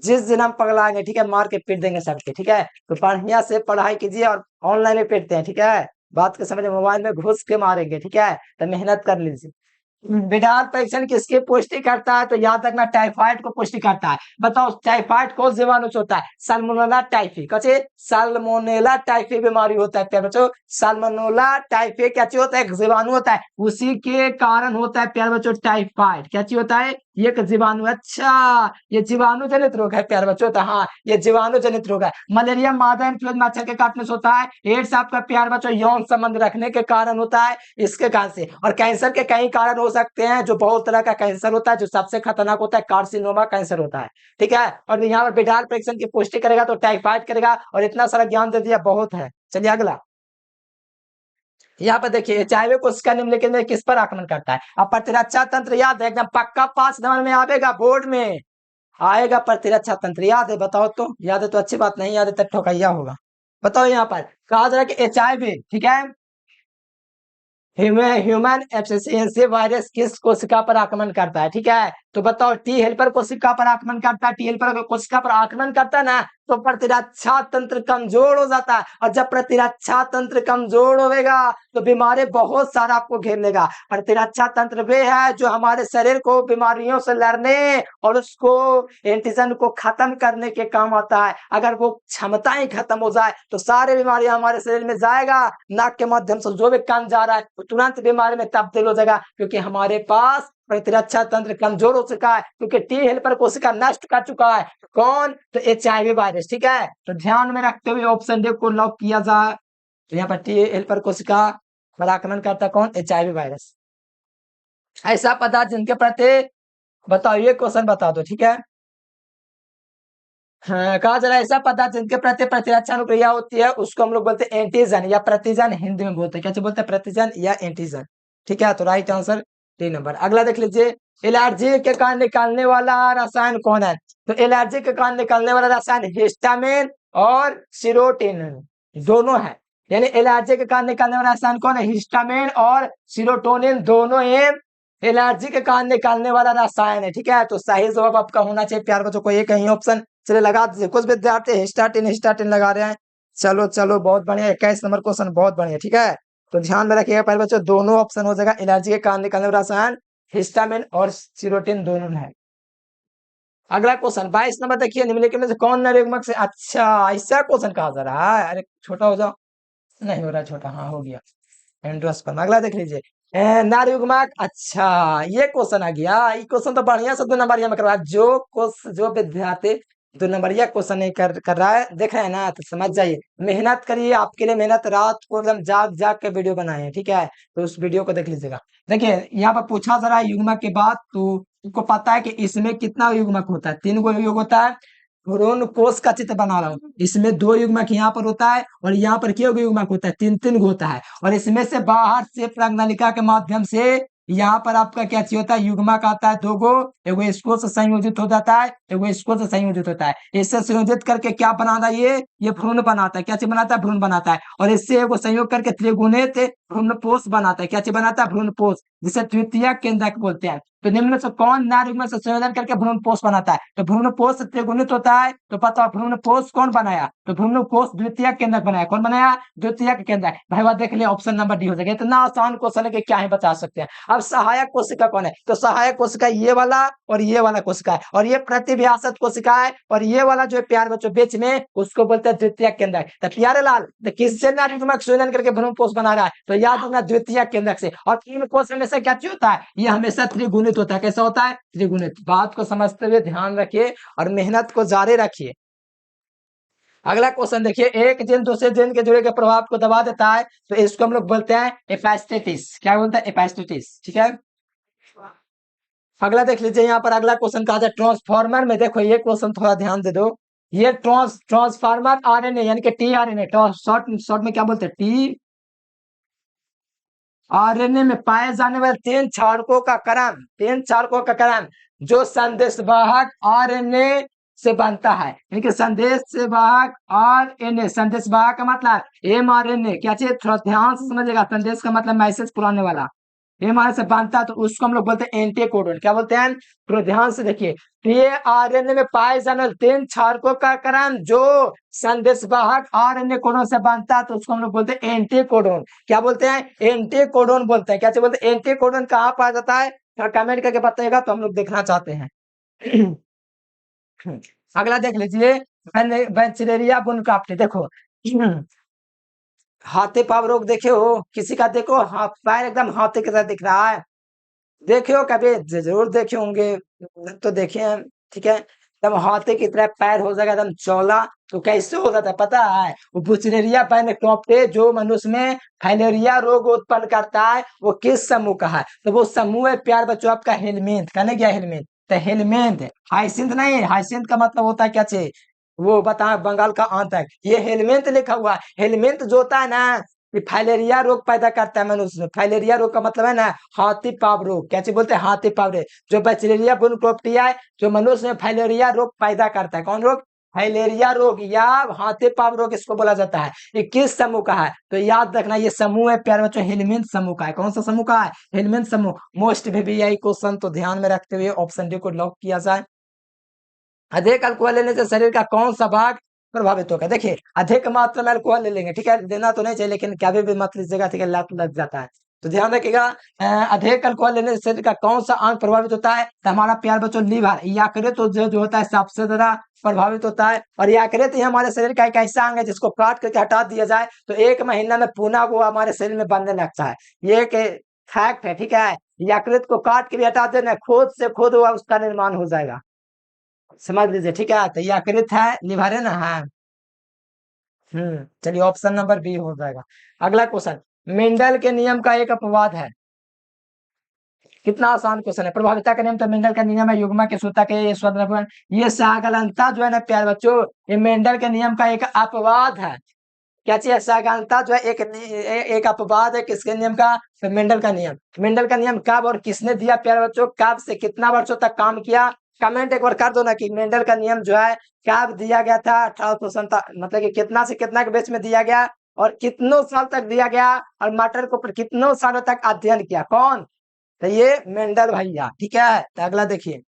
जिस दिन हम पगलाएंगे, ठीक है, मार के पीट देंगे सबके, ठीक है। तो बढ़िया से पढ़ाई कीजिए, और ऑनलाइन में पीटते हैं, ठीक है। बात को समझ, मोबाइल में घुस के मारेंगे, ठीक है। तो मेहनत कर लीजिए। विडाल परीक्षण किसकी पुष्टि करता है? तो याद रखना, टाइफाइड को पुष्टि करता है। बताओ, टाइफाइड कौन जीवाणु से होता है? Salmonella typhi. कैसे? साल्मोनेला टाइफी बीमारी होता है प्यारे बच्चों। साल्मोनेला टाइफी क्या चीज होता है? एक जीवाणु होता है, उसी के कारण होता है प्यारे बच्चों टाइफाइड। क्या चीज होता है? ये एक जीवाणु। अच्छा, ये जीवाणु जनित रोग है प्यारे बच्चों। तो हाँ, ये जीवाणु जनित रोग है। मलेरिया मादा इन्फ्लुएंजा मच्छर के काटने से होता है। एड्स आपका प्यारे बच्चों यौन संबंध रखने के कारण होता है, इसके कारण से। और कैंसर के कई कारण हो सकते हैं, जो बहुत तरह का कैंसर होता है, जो सबसे खतरनाक होता है कार्सिनोमा कैंसर होता है, ठीक है। और यहाँ पर विडाल परीक्षण की पुष्टि करेगा तो टाइफाइड करेगा। और इतना सारा ज्ञान दे दिया, बहुत है। चलिए अगला, यहाँ पर देखिए, एचआईवी कोशिका निम्नलिखित में किस पर आक्रमण करता है? अब प्रतिरक्षा तंत्र याद है, एकदम पक्का 5 नंबर में आएगा, बोर्ड में आएगा प्रतिरक्षा तंत्र। याद है? बताओ तो, याद है तो अच्छी बात, नहीं याद है तो ठोकैया होगा। बताओ, यहाँ पर कहा जा रहा है कि एचआईवी, ठीक है, ह्यूमन एब्सिसियेंसी वायरस किस कोशिका पर आक्रमण करता है? ठीक है, तो बताओ, टी हेल्पर कोशिका पर आक्रमण करता है। टी हेल्पर कोशिका पर आक्रमण करता है ना, तो प्रतिरक्षा तंत्र कमजोर हो जाता है। और जब प्रतिरक्षा तंत्र कमजोर होगा, तो बीमारी बहुत सारा आपको घेर लेगा। प्रतिरक्षा तंत्र वे है जो हमारे शरीर को बीमारियों से लड़ने और उसको एंटीजन को खत्म करने के काम आता है। अगर वो क्षमता ही खत्म हो जाए, तो सारी बीमारियां हमारे शरीर में जाएगा। नाक के माध्यम से जो भी कण जा रहा है, वो तुरंत बीमारी में तब्दील हो जाएगा, क्योंकि हमारे पास प्रतिरक्षा तंत्र कमजोर हो चुका है, क्योंकि टी हेल्पर कोशिका नष्ट कर चुका है। कौन? तो एचआईवी वायरस, ठीक है। तो ध्यान में रखते हुए ऑप्शन डी को लॉक किया जाए। तो यहाँ पर टी हेल्पर कोशिका पर आक्रमण करता कौन? HIV virus. ऐसा पदार्थ जिनके प्रति, बताओ ये क्वेश्चन बता दो, ठीक है। हाँ, कहा जा रहा है ऐसा पदार्थ जिनके प्रति प्रतिरक्षा क्रिया होती है उसको हम लोग बोलते हैं एंटीजन या प्रतिजन, हिंदी में बोलते हैं। क्या बोलते हैं? प्रतिजन या एंटीजन। ठीक है, तो राइट आंसर डी नंबर। अगला देख लीजिए, एलर्जी के कारण निकालने वाला रसायन कौन है? तो एलर्जी के कारण निकलने वाला रसायन हिस्टामिन और सीरोटोनिन दोनों है। यानी एलर्जी के कारण निकलने वाला रसायन कौन है? हिस्टामिन और सीरोटोनिन दोनों ही एलर्जी के कारण निकालने वाला रसायन है। ठीक है, तो सही जवाब आपका होना चाहिए प्यार बच्चों को, ये कहीं ऑप्शन। चलिए लगा दीजिए, कुछ विद्यार्थी हिस्टाटिन हिस्टाटिन लगा रहे हैं। चलो चलो बहुत बढ़िया, 21 नंबर क्वेश्चन बहुत बढ़िया। ठीक है, तो ध्यान में रखिएगा प्यारे बच्चों, दोनों ऑप्शन हो जाएगा। एलर्जी के कारण निकलने वाला रसायन हिस्टामिन और सीरोटिन दोनों है। अगला क्वेश्चन 22 नंबर देखिए, निम्नलिखित में से कौन नर युग्मक से, अच्छा ऐसा क्वेश्चन कहा जा रहा है। अरे छोटा हो जाओ, नहीं हो रहा छोटा, हाँ हो गया एंडोस्पर्म। अगला देख लीजिए, नर युग्मक, अच्छा ये क्वेश्चन आ गया। ये क्वेश्चन तो बढ़िया से 2 नंबरिया में करवा, जो विद्यार्थी 2 नंबरिया क्वेश्चन नहीं कर रहा है, देख रहे हैं ना, तो समझ जाइए, मेहनत करिए, आपके लिए मेहनत रात को एकदम जाग जाग के वीडियो बनाए हैं। ठीक है, तो उस वीडियो को देख लीजिएगा। देखिए यहाँ पर पूछा जा रहा है युग्मक के बाद, तो तुमको पता है कि इसमें कितना युग्मक होता है? 3 गो युग्मक होता है। भ्रूण कोष का चित्र बना रहा हूँ, इसमें 2 युग्मक यहाँ पर होता है और यहाँ पर क्या युग्मक होता है? 3 गो होता है। और इसमें से बाहर से प्राग्नलिका के माध्यम से यहाँ पर आपका क्या चाहिए होता है? युग्मक आता है 2 गो, एगो इसको से संयोजित हो जाता है, एगो इसको से संयोजित होता है। इससे संयोजित करके क्या बनाता है? ये भ्रूण बनाता है। क्या चीज बनाता है? भ्रूण बनाता है। और इससे एगो संयोग करके त्रिगुणित भ्रूणपोष बनाता है। क्या चीज बनाता है? भ्रूणपोष, जिसे द्वितीय केंद्रक बोलते हैं। तो निम्न में से कौन नर युग्मक से संयोजन करके भ्रूणपोष बनाता है? तो भ्रूणपोष त्रिगुणित होता है। तो पता भ्रूणपोष कौन बनाया? तो भ्रूणपोष द्वितीय केंद्रक बनाया। कौन बनाया? द्वितीय केंद्रक। भाई बात देख लिया, ऑप्शन नंबर डी हो जाएगा। इतना आसान क्वेश्चन है कि क्या ही बता सकते हैं। अब सहायक कोशिका कौन है? तो सहायक कोशिका ये वाला और ये वाला कोशिका है, और ये प्रतिव्यासत कोशिका है, और ये वाला जो प्यार बच्चों बीच में, उसको बोलते हैं द्वितीय केंद्रक। तो प्यारे लाल, तो किससे नर युग्मक संयोजन करके भ्रूणपोष बना रहा है? तो याद रखना द्वितीय केंद्रक से। और तीन कोष में से क्या होता है? ये हमेशा त्रिगुणित होता है। कैसा होता है? त्रिगुणित। बात को समझते हुए ध्यान रखिए और मेहनत को जारी रखिए। अगला क्वेश्चन देखिए, एक जिन दूसरे जिन के जुड़े के प्रभाव को दबा देता है, तो इसको हम लोग बोलते हैं एपिस्टेटिस। क्या बोलते हैं? एपिस्टेटिस। ठीक है, अगला देख लीजिए, यहाँ पर अगला क्वेश्चन कहा जाए ट्रांसफार्मर में। देखो ये क्वेश्चन थोड़ा ध्यान दे दो। ये ट्रांसफार्मर आरएनए यानी कि टीआरएनए, शॉर्ट शॉर्ट में क्या बोलते हैं? टी आरएनए में पाए जाने वाले 3 क्षारकों का क्रम, 3 क्षारकों का क्रम जो संदेशवाहक आरएनए से बनता है। यानी कि संदेशवाहक आरएनए, संदेशवाहक का मतलब एमआरएनए। क्या चाहिए? थोड़ा ध्यान से समझिएगा, संदेश का मतलब मैसेज पुराने वाला, एमआरएनए से बनता है, तो उसको हम लोग बोलते हैं एंटीकोडोन। क्या बोलते हैं? तो ध्यान से देखिए, टीआरएनए में पाए जाने वाले 3 क्षारकों का क्रम जो संदेशवाहक आरएनए कोडोन से बनता है, तो उसको हम लोग बोलते हैं एंटीकोडोन। क्या बोलते हैं? एंटीकोडोन बोलते हैं। क्या बोलते हैं? एंटीकोडोन कहाँ पाया जाता है? कमेंट करके बताइएगा, तो हम लोग देखना चाहते हैं। अगला देख लीजिए, वेंचरेरिया बुनकाप्टे। देखो हाथी पाँव रोग देखे हो किसी का? देखो हाथ पैर एकदम हाथी के साथ दिख रहा है, देखे हो कभी? जरूर देखे होंगे, तो देखे हैं। ठीक है, एकदम हाथी की तरह पैर हो जाएगा एकदम चौड़ा। तो कैसे हो जाता है पता है? वो बुचलेरिया पैनक्टोप्टे जो मनुष्य में फाइलेरिया रोग उत्पन्न करता है, वो किस समूह का है? तो वो समूह है प्यार बच्चों आपका हेलमिंथ। कहने क्या? हेलमिंथ। तो हेलमिंथ, हाइसिंथ नहीं। हाइसिंथ का मतलब होता है क्या चे? वो बता, बंगाल का आतंक। ये हेलमिंथ लिखा हुआ है। हेलमिंथ जो होता है ना, ये फाइलेरिया रोग पैदा करता है मनुष्य में। फाइलेरिया रोग का मतलब है ना हाथी पाँव रोग। क्या चीज बोलते हैं? हाथी पाँव रोग। जो बैक्टीरिया बुनकोप्टिया है, जो मनुष्य में फाइलेरिया रोग पैदा करता है। कौन रोग? फाइलेरिया रोग या हाथी पाँव रोग इसको बोला जाता है। ये किस समूह का है? तो याद रखना, ये समूह है प्यारे बच्चों हेलमिंथ समूह का है। कौन सा समूह का है? हेलमिंथ समूह। मोस्ट वीवीआई क्वेश्चन, तो ध्यान में रखते हुए ऑप्शन डी को लॉक किया जाए। अधिक अल्कोहल लेने से शरीर का कौन सा भाग प्रभावित होगा? देखिए अधिक मात्रा में अल्कोहल ले लेंगे, ठीक है, देना तो नहीं चाहिए, लेकिन क्या भी मत लीजिएगा, ठीक है, लत लग जाता है। तो ध्यान रखिएगा, अधिक अल्कोहल लेने से शरीर का कौन सा अंग प्रभावित होता है? तो हमारा प्यार बच्चों लीवर, यकृत तो जो होता है सबसे ज्यादा प्रभावित होता है। और यकृत ही हमारे शरीर का एक ऐसा अंग है जिसको काट करके हटा दिया जाए तो 1 महीना में पुनः वो हमारे शरीर में बनने लगता है। ये एक फैक्ट है। ठीक है, यकृत को काट के भी हटा देना, खुद से खुद हुआ उसका निर्माण हो जाएगा, समझ लीजिए। ठीक है, तो यकृत है, लिवर है ना। हाँ, चलिए ऑप्शन नंबर बी हो जाएगा। अगला क्वेश्चन, मेंडल के नियम का एक अपवाद है। कितना आसान क्वेश्चन है। प्रभाविता का नियम तो मेंडल का नियम है, युग्मा के सूत्रक है, ये स्वतंत्र, ये सागलनता जो है ना प्यारे बच्चों, ये मेंडल के नियम का एक अपवाद है। क्या चीज है? सागलनता जो है एक अपवाद है किसके नियम का? तो मेंडल का नियम। मेंडल का नियम कब और किसने दिया प्यारे बच्चों? कब से कितना वर्षों तक काम किया? कमेंट एक बार कर दो ना कि मेंडल का नियम जो है कब दिया गया था? 1857, मतलब कि कितना से कितना के बीच में दिया गया और कितनों साल तक दिया गया, और मैटर को कितनों सालों तक अध्ययन किया? कौन? तो ये मेंडल भैया। ठीक है, तो अगला देखिए,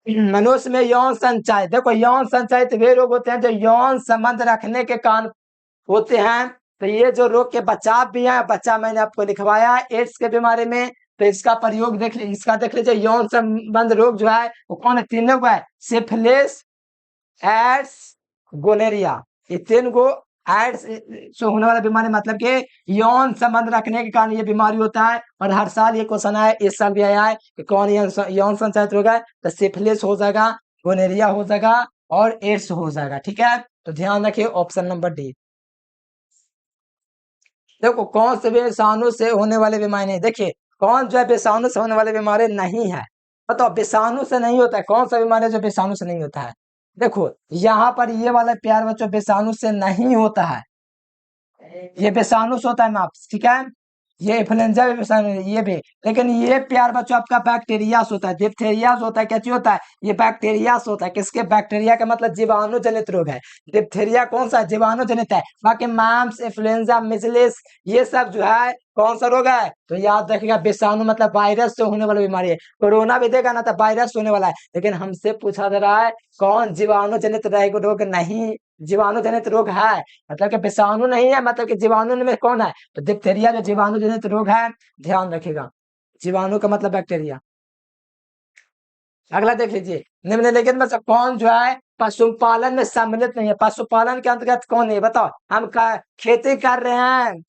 मनुष्य में यौन संचय। देखो यौन संचय वे रोग होते हैं जो यौन संबंध रखने के कारण होते हैं। तो ये जो रोग के बचाव भी है, बच्चा मैंने आपको लिखवाया है एड्स के बीमारी में। तो इसका प्रयोग देख लीजिए, इसका देख लीजिए, यौन संबंध रोग जो है वो कौन है? तीनों को है, सिफिलिस, एड्स, गोनेरिया। ये तीन को एड्स से होने वाला बीमारी, मतलब कि यौन संबंध रखने के कारण ये बीमारी होता है। और हर साल ये क्वेश्चन आया, इस साल भी आया है कि कौन यौन संचालित रोग है? तो सिफिलिस हो जाएगा, गोनेरिया हो जाएगा और एड्स हो जाएगा। ठीक है, तो ध्यान रखिए ऑप्शन नंबर डी। देखो कौन से विषाणु से होने वाले बीमारी नहीं, देखिए कौन जो है विषाणु से होने वाले बीमारी नहीं है? बताओ विषाणु से नहीं होता है, कौन सा बीमारी है जो विषाणु से नहीं होता है? देखो यहाँ पर ये वाला प्यार बच्चों विषाणु से नहीं होता है, ये विषाणु से होता है मार्क्स। ठीक है, ये इन्फ्लुएंजा भी विषाणु है, ये भी। लेकिन ये प्यार बच्चों आपका बैक्टीरिया से होता है, डिप्थीरिया से होता है। क्या चीज होता है? ये बैक्टीरिया से होता है। किसके? बैक्टीरिया का मतलब जीवाणु जनित रोग है। डिप्थीरिया कौन सा? जीवाणु जनित है। बाकी मैम्स, इन्फ्लुएंजा, मिजलिस, ये सब जो है कौन सा रोग है? तो याद रखिएगा विषाणु मतलब वायरस से होने वाली बीमारी है। कोरोना भी देगा ना तो वायरस से होने वाला है, लेकिन हमसे पूछा जा रहा है कौन जीवाणु जनित रोग नहीं, जीवाणु जनित रोग है, मतलब कि विषाणु नहीं है, मतलब कि जीवाणु में कौन है? तो डिप्थीरिया जो जीवाणु जनित रोग है, ध्यान रखिएगा, जीवाणु का मतलब बैक्टीरिया। अगला देख लीजिए, निम्नलिखित में से कौन जो है पशुपालन में सम्मिलित नहीं है? पशुपालन के अंतर्गत कौन है बताओ? हम खेती कर रहे हैं,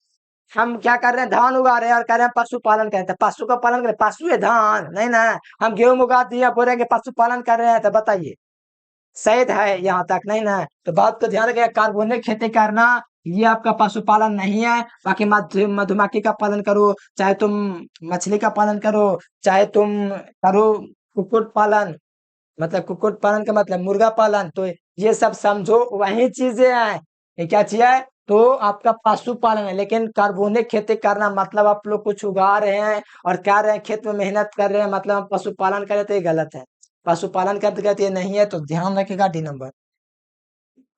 हम क्या कर रहे हैं? धान उगा रहे हैं और कह रहे हैं पशुपालन करते हैं। पशु का पालन करें? पशु है धान नहीं ना। हम गेहूं उगा दिया, बोल रहे हैं कि पशुपालन कर रहे हैं, तो बताइए सही है यहाँ तक? नहीं ना। तो बात को ध्यान रखिएगा, कार्बनिक खेती करना ये आपका पशुपालन नहीं है। बाकी मधुमक्खी का पालन करो, चाहे तुम मछली का पालन करो, चाहे तुम करो कुक्कुट पालन, मतलब कुक्कुट पालन का मतलब मुर्गा पालन, तो ये सब समझो वही चीजें हैं। ये क्या चीज है? तो आपका पशुपालन है। लेकिन कार्बनिक खेती करना मतलब आप लोग कुछ उगा रहे हैं और कर रहे हैं, खेत में मेहनत कर रहे हैं, मतलब हम पशुपालन कर रहे हैं, तो ये गलत है। पशुपालन का अंतर्गत ये नहीं है, तो ध्यान रखिएगा डी नंबर।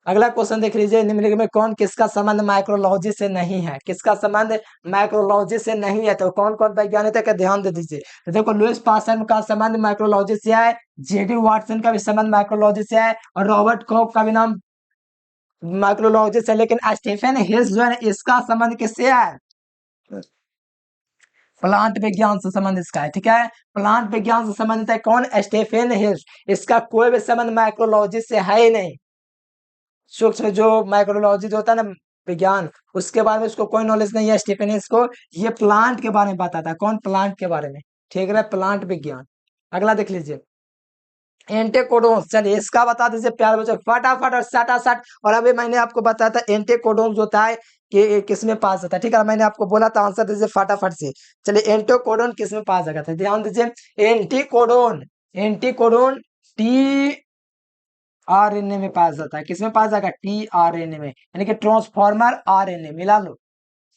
अगला क्वेश्चन देख लीजिए, निम्नलिखित में कौन किसका संबंध माइक्रोलॉजी से नहीं है? किसका संबंध माइक्रोलॉजी से नहीं है? तो कौन कौन वैज्ञानिक है? ध्यान दे दीजिए। तो देखो लुईस पास्चर का संबंध माइक्रोलॉजी से है, जेडी वाटसन का भी संबंध माइक्रोलॉजी से है, और रॉबर्ट कॉक का भी नाम माइक्रोलॉजी से। लेकिन स्टीफन हिल्स जो है इसका संबंध किससे है? प्लांट विज्ञान से संबंध इसका है। ठीक है, प्लांट विज्ञान से संबंधित है कौन? Stephen Hills. इसका कोई भी संबंध माइक्रोलॉजी से है ही नहीं। सूक्ष्म जो माइक्रोलॉजी जो होता है ना विज्ञान, उसके बारे में उसको कोई नॉलेज नहीं है स्टीफन हिल्स को। ये प्लांट के बारे में बताता है। कौन? प्लांट के बारे में। ठीक है, प्लांट विज्ञान। अगला देख लीजिए, एंटीकोडोन्स। चलिए इसका बता दीजिए प्यार बच्चों फटाफट और सटासट। और अभी मैंने आपको बताया था एंटीकोडोन्स होता है कि किस में पास होता है। ठीक है, मैंने आपको बोला था आंसर दीजिए फटाफट से। चलिए एंटीकोडोन किस में पास जाता है? ध्यान दीजिए, एंटीकोडोन, एंटीकोडोन टी आरएनए में पास जाता है। किसमें पास जाएगा? टी आरएनए में, यानी कि ट्रांसफॉर्मर आरएनए। मिला लो,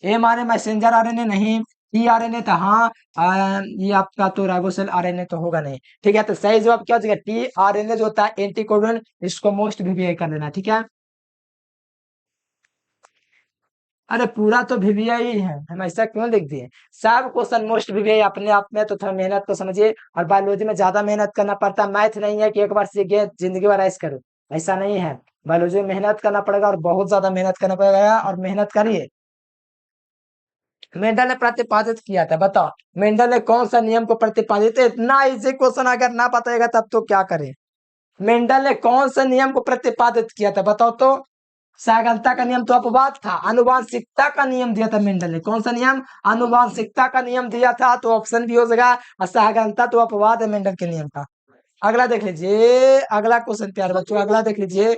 एमआरएनए मैसेंजर आरएनए नहीं, टी आरएनए तो हाँ, ये आपका तो राइबोसेल आरएनए तो होगा नहीं। ठीक है, तो सही जवाब क्या हो जाएगा? टी आरएनए जो होता है एंटीकोडोन, इसको मोस्ट वीवीआई कर लेना। ठीक है, अरे पूरा तो वीवीआई है, हम ऐसा क्यों लिख दिए? सब क्वेश्चन मोस्ट वीवीआई अपने आप में, तो थोड़ा मेहनत को समझिए। और बायोलॉजी में ज्यादा मेहनत करना पड़ता है, मैथ नहीं है कि एक बार सीख गए जिंदगी भर ऐसे करो, ऐसा नहीं है। बायोलॉजी में मेहनत करना पड़ेगा और बहुत ज्यादा मेहनत करना पड़ेगा, और मेहनत करिए। मेंडल ने प्रतिपादित किया था, बताओ मेंडल ने कौन सा नियम को प्रतिपादित? इतना इजी क्वेश्चन अगर ना बताएगा तब तो क्या करें। मेंडल ने कौन सा नियम को प्रतिपादित किया था बताओ तो? सागरता का नियम तो अपवाद था, आनुवांशिकता का नियम दिया था मेंडल ने। कौन सा नियम? आनुवांशिकता का नियम दिया था, तो ऑप्शन भी हो जाएगा। और सागरता तो अपवाद है मेंडल के नियम का। अगला देख लीजिए, अगला क्वेश्चन प्यारे बच्चों, अगला देख लीजिए।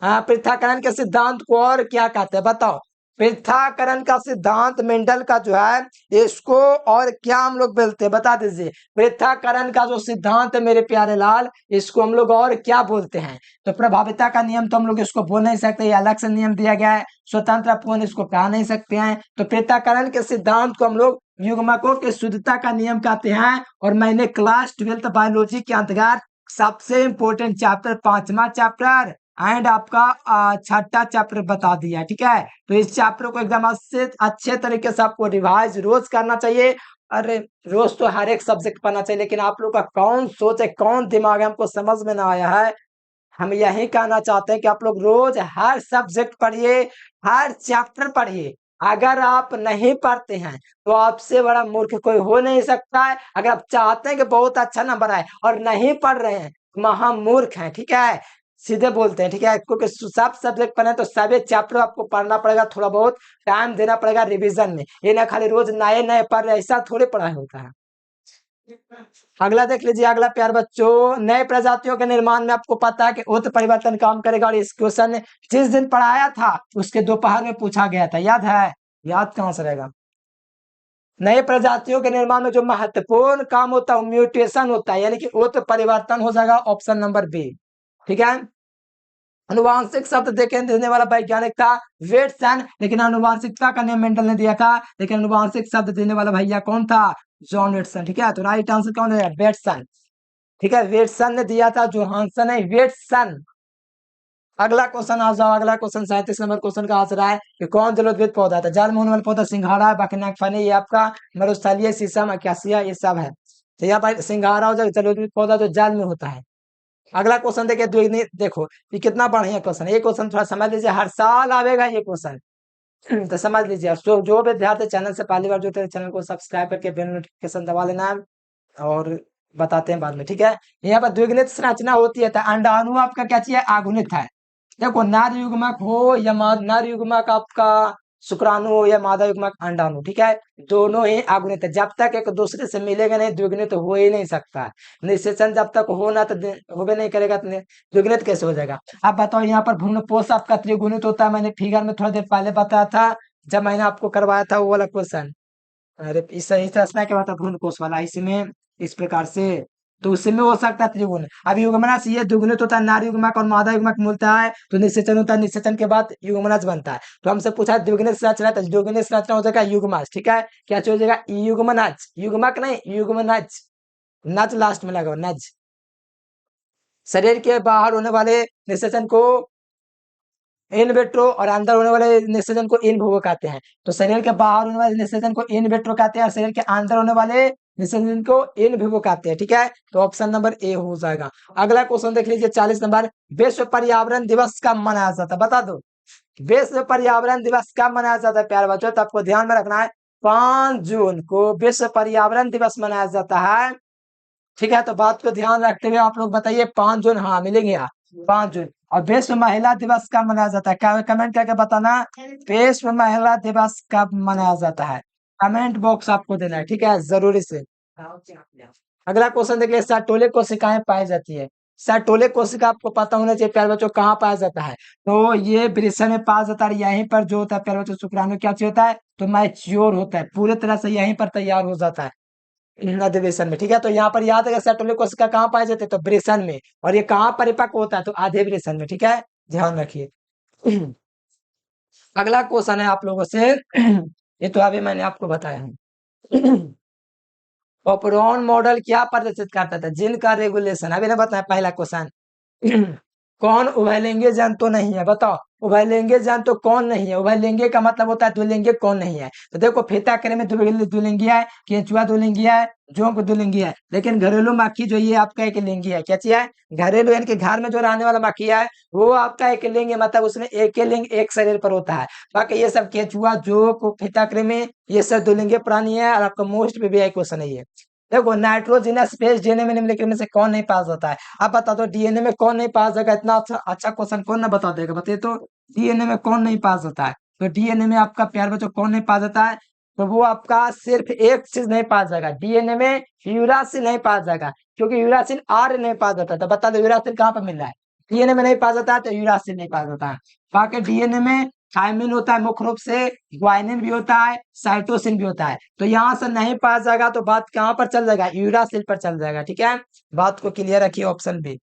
हाँ, पृथक्करण के सिद्धांत को और क्या कहते हैं बताओ? पृथक्करण का सिद्धांत मेंडल का जो है, इसको और क्या हम लोग बोलते हैं बता दीजिए। पृथक्करण का जो सिद्धांत है मेरे प्यारे लाल, इसको हम लोग और क्या बोलते हैं? तो प्रभाविता का नियम तो हम लोग इसको बोल नहीं सकते, ये अलग से नियम दिया गया है। स्वतंत्र अपवन इसको कह नहीं सकते हैं। तो पृथक्करण के सिद्धांत को हम लोग युग्मकों की शुद्धता का नियम कहते हैं। और मैंने क्लास 12th बायोलॉजी के अंतर्गत सबसे इंपॉर्टेंट चैप्टर 5वां चैप्टर एंड आपका छठा चैप्टर बता दिया, ठीक है। तो इस चैप्टर को एकदम अच्छे तरीके से आपको रिवाइज रोज करना चाहिए। अरे रोज तो हर एक सब्जेक्ट पढ़ना चाहिए, लेकिन आप लोग का कौन सोच है, कौन दिमाग है, हमको समझ में ना आया है। हम यही कहना चाहते हैं कि आप लोग रोज हर सब्जेक्ट पढ़िए, हर चैप्टर पढ़िए। अगर आप नहीं पढ़ते हैं तो आपसे बड़ा मूर्ख कोई हो नहीं सकता है। अगर आप चाहते हैं कि बहुत अच्छा नंबर आए और नहीं पढ़ रहे हैं, महामूर्ख हैं, ठीक है। सीधे बोलते हैं, ठीक है, क्योंकि सब सब्जेक्ट पढ़े तो सभी चैप्टर आपको पढ़ना पड़ेगा, थोड़ा बहुत टाइम देना पड़ेगा रिवीजन में। ये ना खाली रोज नए नए पढ़ रहे, ऐसा थोड़ी पढ़ाई होता है। अगला देख लीजिए, अगला प्यार बच्चों, नए प्रजातियों के निर्माण में आपको पता है कि उत्त परिवर्तन काम करेगा। और इस क्वेश्चन जिस दिन पढ़ाया था उसके दोपहर में पूछा गया था, याद है? याद कहां से रहेगा? नए प्रजातियों के निर्माण में जो महत्वपूर्ण काम होता है म्यूटेशन होता है, यानी कि उत्त परिवर्तन हो जाएगा, ऑप्शन नंबर बी, ठीक है। अनुवांशिक शब्द देने वाला वैज्ञानिक था वेटसन, लेकिन अनुवांशिकता का नियम मेंडल ने दिया था, लेकिन अनुवांशिक शब्द देने वाला भैया कौन था? जॉन वेटसन, ठीक है। तो राइट आंसर कौन है? वेटसन, ठीक है। वेटसन ने दिया था, जोहानसन है, वेटसन। अगला क्वेश्चन आ जाओ, अगला क्वेश्चन 37 नंबर क्वेश्चन का आंसर है कि कौन जलोद्भिद पौधा था? जल में होने वाला पौधा सिंघाड़ा, बाकिनाक फनी, ये आपका मरुस्थलीय, शीशम, अकासिया, ये सब है। तो यहाँ पर सिंघाड़ा हो जाए जलोद्भिद पौधा जो जल में होता है। अगला क्वेश्चन देखिए, द्विगुणित, देखो ये कितना बढ़िया क्वेश्चन है। ये क्वेश्चन थोड़ा समझ लीजिए, हर साल आवेगा ये क्वेश्चन, तो समझ लीजिए। जो विद्यार्थी चैनल से पहली बार जुड़ते हैं, चैनल को सब्सक्राइब करके बेल नोटिफिकेशन दबा लेना है, और बताते हैं बाद में, ठीक है। यहाँ पर द्विगुणित संरचना होती है, तो अंडाणु आपका क्या चाहिए? आगुणित है। देखो नर युग्मक हो या नर युग्मक आपका शुक्राणु हो या मादा युग्मक अंडाणु, ठीक है, दोनों ही आगुणित है। जब तक एक दूसरे से मिलेगा नहीं, द्विगुणित तो हो ही नहीं सकता है। निषेचन जब तक हो ना तो होबे नहीं करेगा, तो द्विगुणित कैसे हो जाएगा? अब बताओ, यहाँ पर भ्रूणपोष आपका त्रिगुणित होता है। मैंने फिगर में थोड़ा देर पहले बताया था, जब मैंने आपको करवाया था वो वाला क्वेश्चन। अरे इस रचना के बाद भ्रूणपोष वाला, इसमें इस प्रकार से, तो उसमें हो सकता है त्रिगुण। अब युग्मनज ये द्विगुणित होता है, नारी युग्मक और मादा युग्मक मिलता है तो निषेचन होता है, निषेचन के बाद युग्मनज बनता है। तो हमसे पूछा द्विगुणित संरचना, तो द्विगुणित संरचना हो जाएगा युग्मज, ठीक है। क्या हो जाएगा? युग्मनज, युग्मक नहीं, युग्मनज, नज लास्ट में लगा, नज। शरीर के बाहर होने वाले निषेचन को इन विट्रो और अंदर होने वाले निषेचन को इन विवो कहते हैं। तो शरीर के बाहर होने वाले निषेचन को इन विट्रो कहते हैं, और शरीर के अंदर होने वाले निषेचन को इन विवो कहते हैं, ठीक है। तो ऑप्शन नंबर ए हो जाएगा। अगला क्वेश्चन देख लीजिए, 40 नंबर, विश्व पर्यावरण दिवस कब मनाया जाता है? बता दो, विश्व पर्यावरण दिवस कब मनाया जाता है प्यारे बच्चों? तो आपको ध्यान में रखना है, 5 जून को विश्व पर्यावरण दिवस मनाया जाता है, ठीक है। तो बात को ध्यान रखते हुए आप लोग बताइए, 5 जून, हाँ मिलेंगे यहाँ, 5 जून। और विश्व महिला दिवस कब मनाया जाता है? क्या कमेंट करके बताना, विश्व महिला दिवस कब मनाया जाता है? कमेंट बॉक्स आपको देना है, ठीक है, जरूरी से। अगला क्वेश्चन देखिए, सर्टोले कोशिकाएं पाई जाती है। सर्टोले कोशिका आपको पता होना चाहिए प्यारे बच्चों, कहाँ पाया जाता है? तो ये वृषण में पाया जाता है। यहीं पर जो होता है प्यारे बच्चों, शुक्राणु क्या चाहिए होता है? तो मैच्योर होता है, पूरे तरह से यहीं पर तैयार हो जाता है, अधिवेशन में, ठीक है। तो यहाँ पर याद है सर्टोले कोशिका कहाँ पाए जाते हैं? तो वृषण में। और ये कहाँ परिपक्व होता है? तो आधे वृषण में, ठीक है, ध्यान रखिए। अगला क्वेश्चन है आप लोगों से, ये तो अभी मैंने आपको बताया है। ओपरॉन मॉडल क्या प्रदर्शित करता था? जिनका रेगुलेशन, अभी ना बताया पहला क्वेश्चन। कौन उभयलिंगी जंतु नहीं है? बताओ, उभयलिंगी जंतु कौन नहीं है? उभयलिंगी का मतलब होता है द्विलिंगी कौन नहीं है। तो देखो फिताकरे में द्विलिंगी है, केंचुआ द्विलिंगी है, जोंक द्विलिंगी है, लेकिन घरेलू मक्खी जो ये आपका एक लिंगी है। क्या चीज है? घरेलू, यानी कि घर में जो रहने वाला मक्खी है वो आपका एक लिंग है, मतलब उसमें एक ही लिंग एक शरीर पर होता है। बाकी ये सब केंचुआ, जोंक, फिताकरे में ये सब द्विलिंगी प्राणी है। और आपका मोस्ट भी क्वेश्चन है ये। देखो नाइट्रोजनस बेस डीएनए में निम्नलिखित में से कौन नहीं पास होता है? अब बता दो डीएनए में कौन नहीं पास होगा? इतना अच्छा क्वेश्चन कौन ना बता देगा? बताइए तो, डीएनए में कौन नहीं पास होता है? तो डीएनए में आपका प्यार बच्चों कौन नहीं पास होता है? तो वो आपका सिर्फ एक चीज नहीं पास जाएगा, डीएनए में यूरासिल नहीं पास जाएगा, क्योंकि यूरासिल आर नहीं पास होता। तो बता दो यूरासिल कहाँ पर मिल रहा है? डीएनए में नहीं पास होता है, तो यूरासिल नहीं पास होता है। बाकी डीएनए में थायमिन होता है मुख्य रूप से, ग्वानिन भी होता है, साइटोसिन भी होता है। तो यहाँ से नहीं पाया जाएगा तो बात कहाँ पर चल जाएगा, यूरासिल पर चल जाएगा। ठीक है, बात को क्लियर रखिए, option B.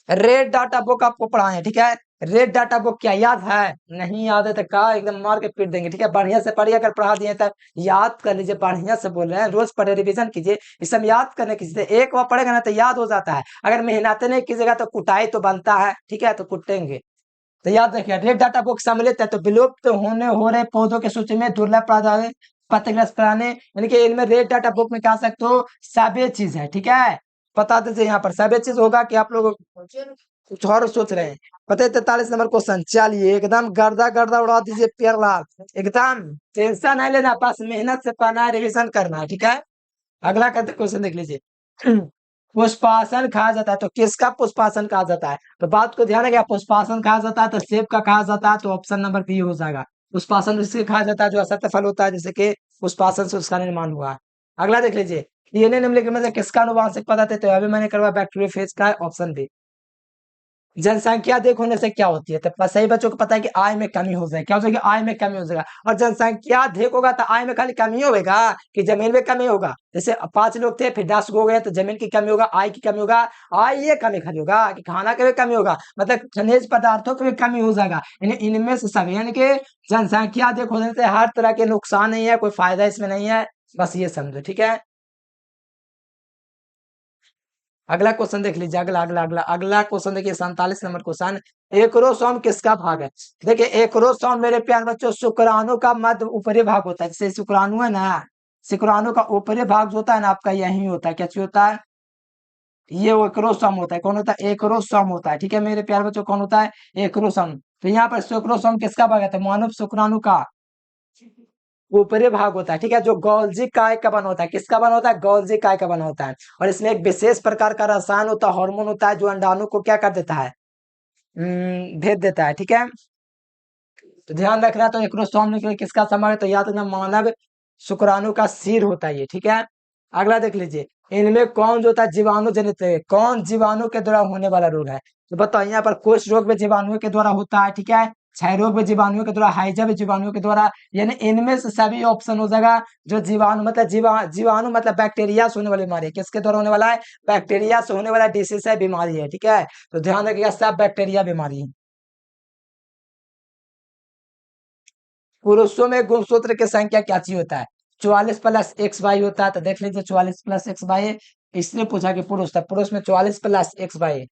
Red data book आपको पढ़ाए, ठीक है। रेड डाटा बुक क्या याद है? नहीं याद है तो कहा एकदम मार के पीट देंगे। ठीक है, बढ़िया से पढ़िए, अगर पढ़ा दिए तो याद कर लीजिए। बढ़िया से बोल रहे हैं, रोज पढ़े, रिवीजन कीजिए, इस सब याद करने कीजिए। एक बार पढ़ेगा ना तो याद हो जाता है, अगर मेहनत नहीं कीजिएगा तो कुटाई तो बनता है। ठीक है, तो कुटेंगे। तो याद रखिए, रेड डाटा बुक सम्मिलित है तो विलुप्त होने हो रहे पौधों की सूची में दुर्लभ प्रजाति पत्तिग्रस्त प्राणी, यानी कि इनमें रेड डाटा बुक में कह सकते हो सभी चीज है। ठीक है, बता दीजिए यहाँ पर सभी चीज होगा कि आप लोग कुछ और सोच रहे हैं। पता है 43 नंबर क्वेश्चन, चलिए एकदम गर्दा गर्दा उड़ा दीजिए प्यारलाल, एकदम टेंशन नहीं लेना, बस मेहनत से पढ़ना है, रिविजन करना है। ठीक है, अगला क्वेश्चन देख लीजिए। पुष्पासन कहा जाता है तो किसका पुष्पासन कहा जाता है? तो बात को ध्यान रखिए, पुष्पासन कहा जाता है तो सेब का कहा जाता है, तो ऑप्शन नंबर बी हो जाएगा। पुष्पासन उससे कहा जाता है जो असत्य फल होता है, जैसे कि पुष्पासन से उसका निर्माण हुआ। अगला देख लीजिए, डीएनए निम्नलिखित में से किसका अनुवांशिक पदार्थ है? तो अभी मैंने करवा बैक्टीरियोफेज का, ऑप्शन बी। जनसंख्या अधिक होने से क्या होती है? तो सही बच्चों को पता है कि आय में कमी हो जाएगी। क्या हो जाएगी? आय में कमी हो जाएगा। और जनसंख्या अधिक होगा तो आय में खाली कमी होगा कि जमीन में कमी होगा? जैसे 5 लोग थे फिर 10 हो गए तो जमीन की कमी होगा, आय की कमी होगा। आय ये कमी खाली होगा कि खाना की भी कमी होगा, मतलब खनिज पदार्थों की भी कमी हो जाएगा। इनमें से सभी, यानी कि जनसंख्या अधिक होने से हर तरह के नुकसान नहीं है, कोई फायदा इसमें नहीं है, बस ये समझो। ठीक है, अगला क्वेश्चन देख लीजिए, अगला क्वेश्चन देखिए, 47 नंबर क्वेश्चन। एक्रोसोम किसका भाग है? देखिए एक्रोसोम मेरे प्यार बच्चों शुक्राणु का मध्य ऊपरी भाग होता है। जैसे शुक्राणु है ना, शुक्राणु का ऊपरी भाग जो होता है ना आपका, यही होता है। क्या चीज होता है? ये एक्रोसोम होता है। कौन होता है? एक्रोसोम होता है। ठीक है मेरे प्यार बच्चों, कौन होता है? एक्रोसोम। तो यहाँ पर शुक्रोसोम किसका भाग है? तो मानव शुक्राणु का ऊपरी भाग होता है। ठीक है, जो गोल्जी काय का बना होता है। किसका बना होता है? गोल्जी काय का बना होता है। और इसमें एक विशेष प्रकार का रसायन होता है, हार्मोन होता है, जो अंडाणु को क्या कर देता है, भेद देता है। ठीक है, तो ध्यान रखना। तो एक्रोसोम किसका समाज है? तो याद रखना मानव शुक्राणु का सिर होता है ये। ठीक है, अगला देख लीजिए, इनमें कौन जो होता है जीवाणु जनित है? कौन जीवाणु के द्वारा होने वाला रोग है? तो बताओ, यहाँ पर कुष्ठ रोग में जीवाणु के द्वारा होता है। ठीक है, क्षय रोग में जीवाणुओं के द्वारा, हैजा भी जीवाणुओं के द्वारा, यानी इनमें से सभी ऑप्शन हो जाएगा। जो जीवाणु मतलब जीवाणु मतलब बैक्टीरिया से होने वाली बीमारी है। किसके द्वारा होने वाला है? बैक्टीरिया से होने वाला डिसीज है, बीमारी है। ठीक है, तो ध्यान रखिएगा, सब बैक्टीरिया बीमारी है। पुरुषों में गुणसूत्र की संख्या क्या चाहिए होता है? 44 प्लस एक्स वाई होता है। तो देख लीजिए 44 प्लस एक्स वाई, इसने पूछा कि पुरुष था, पुरुष में 44 plus X Y,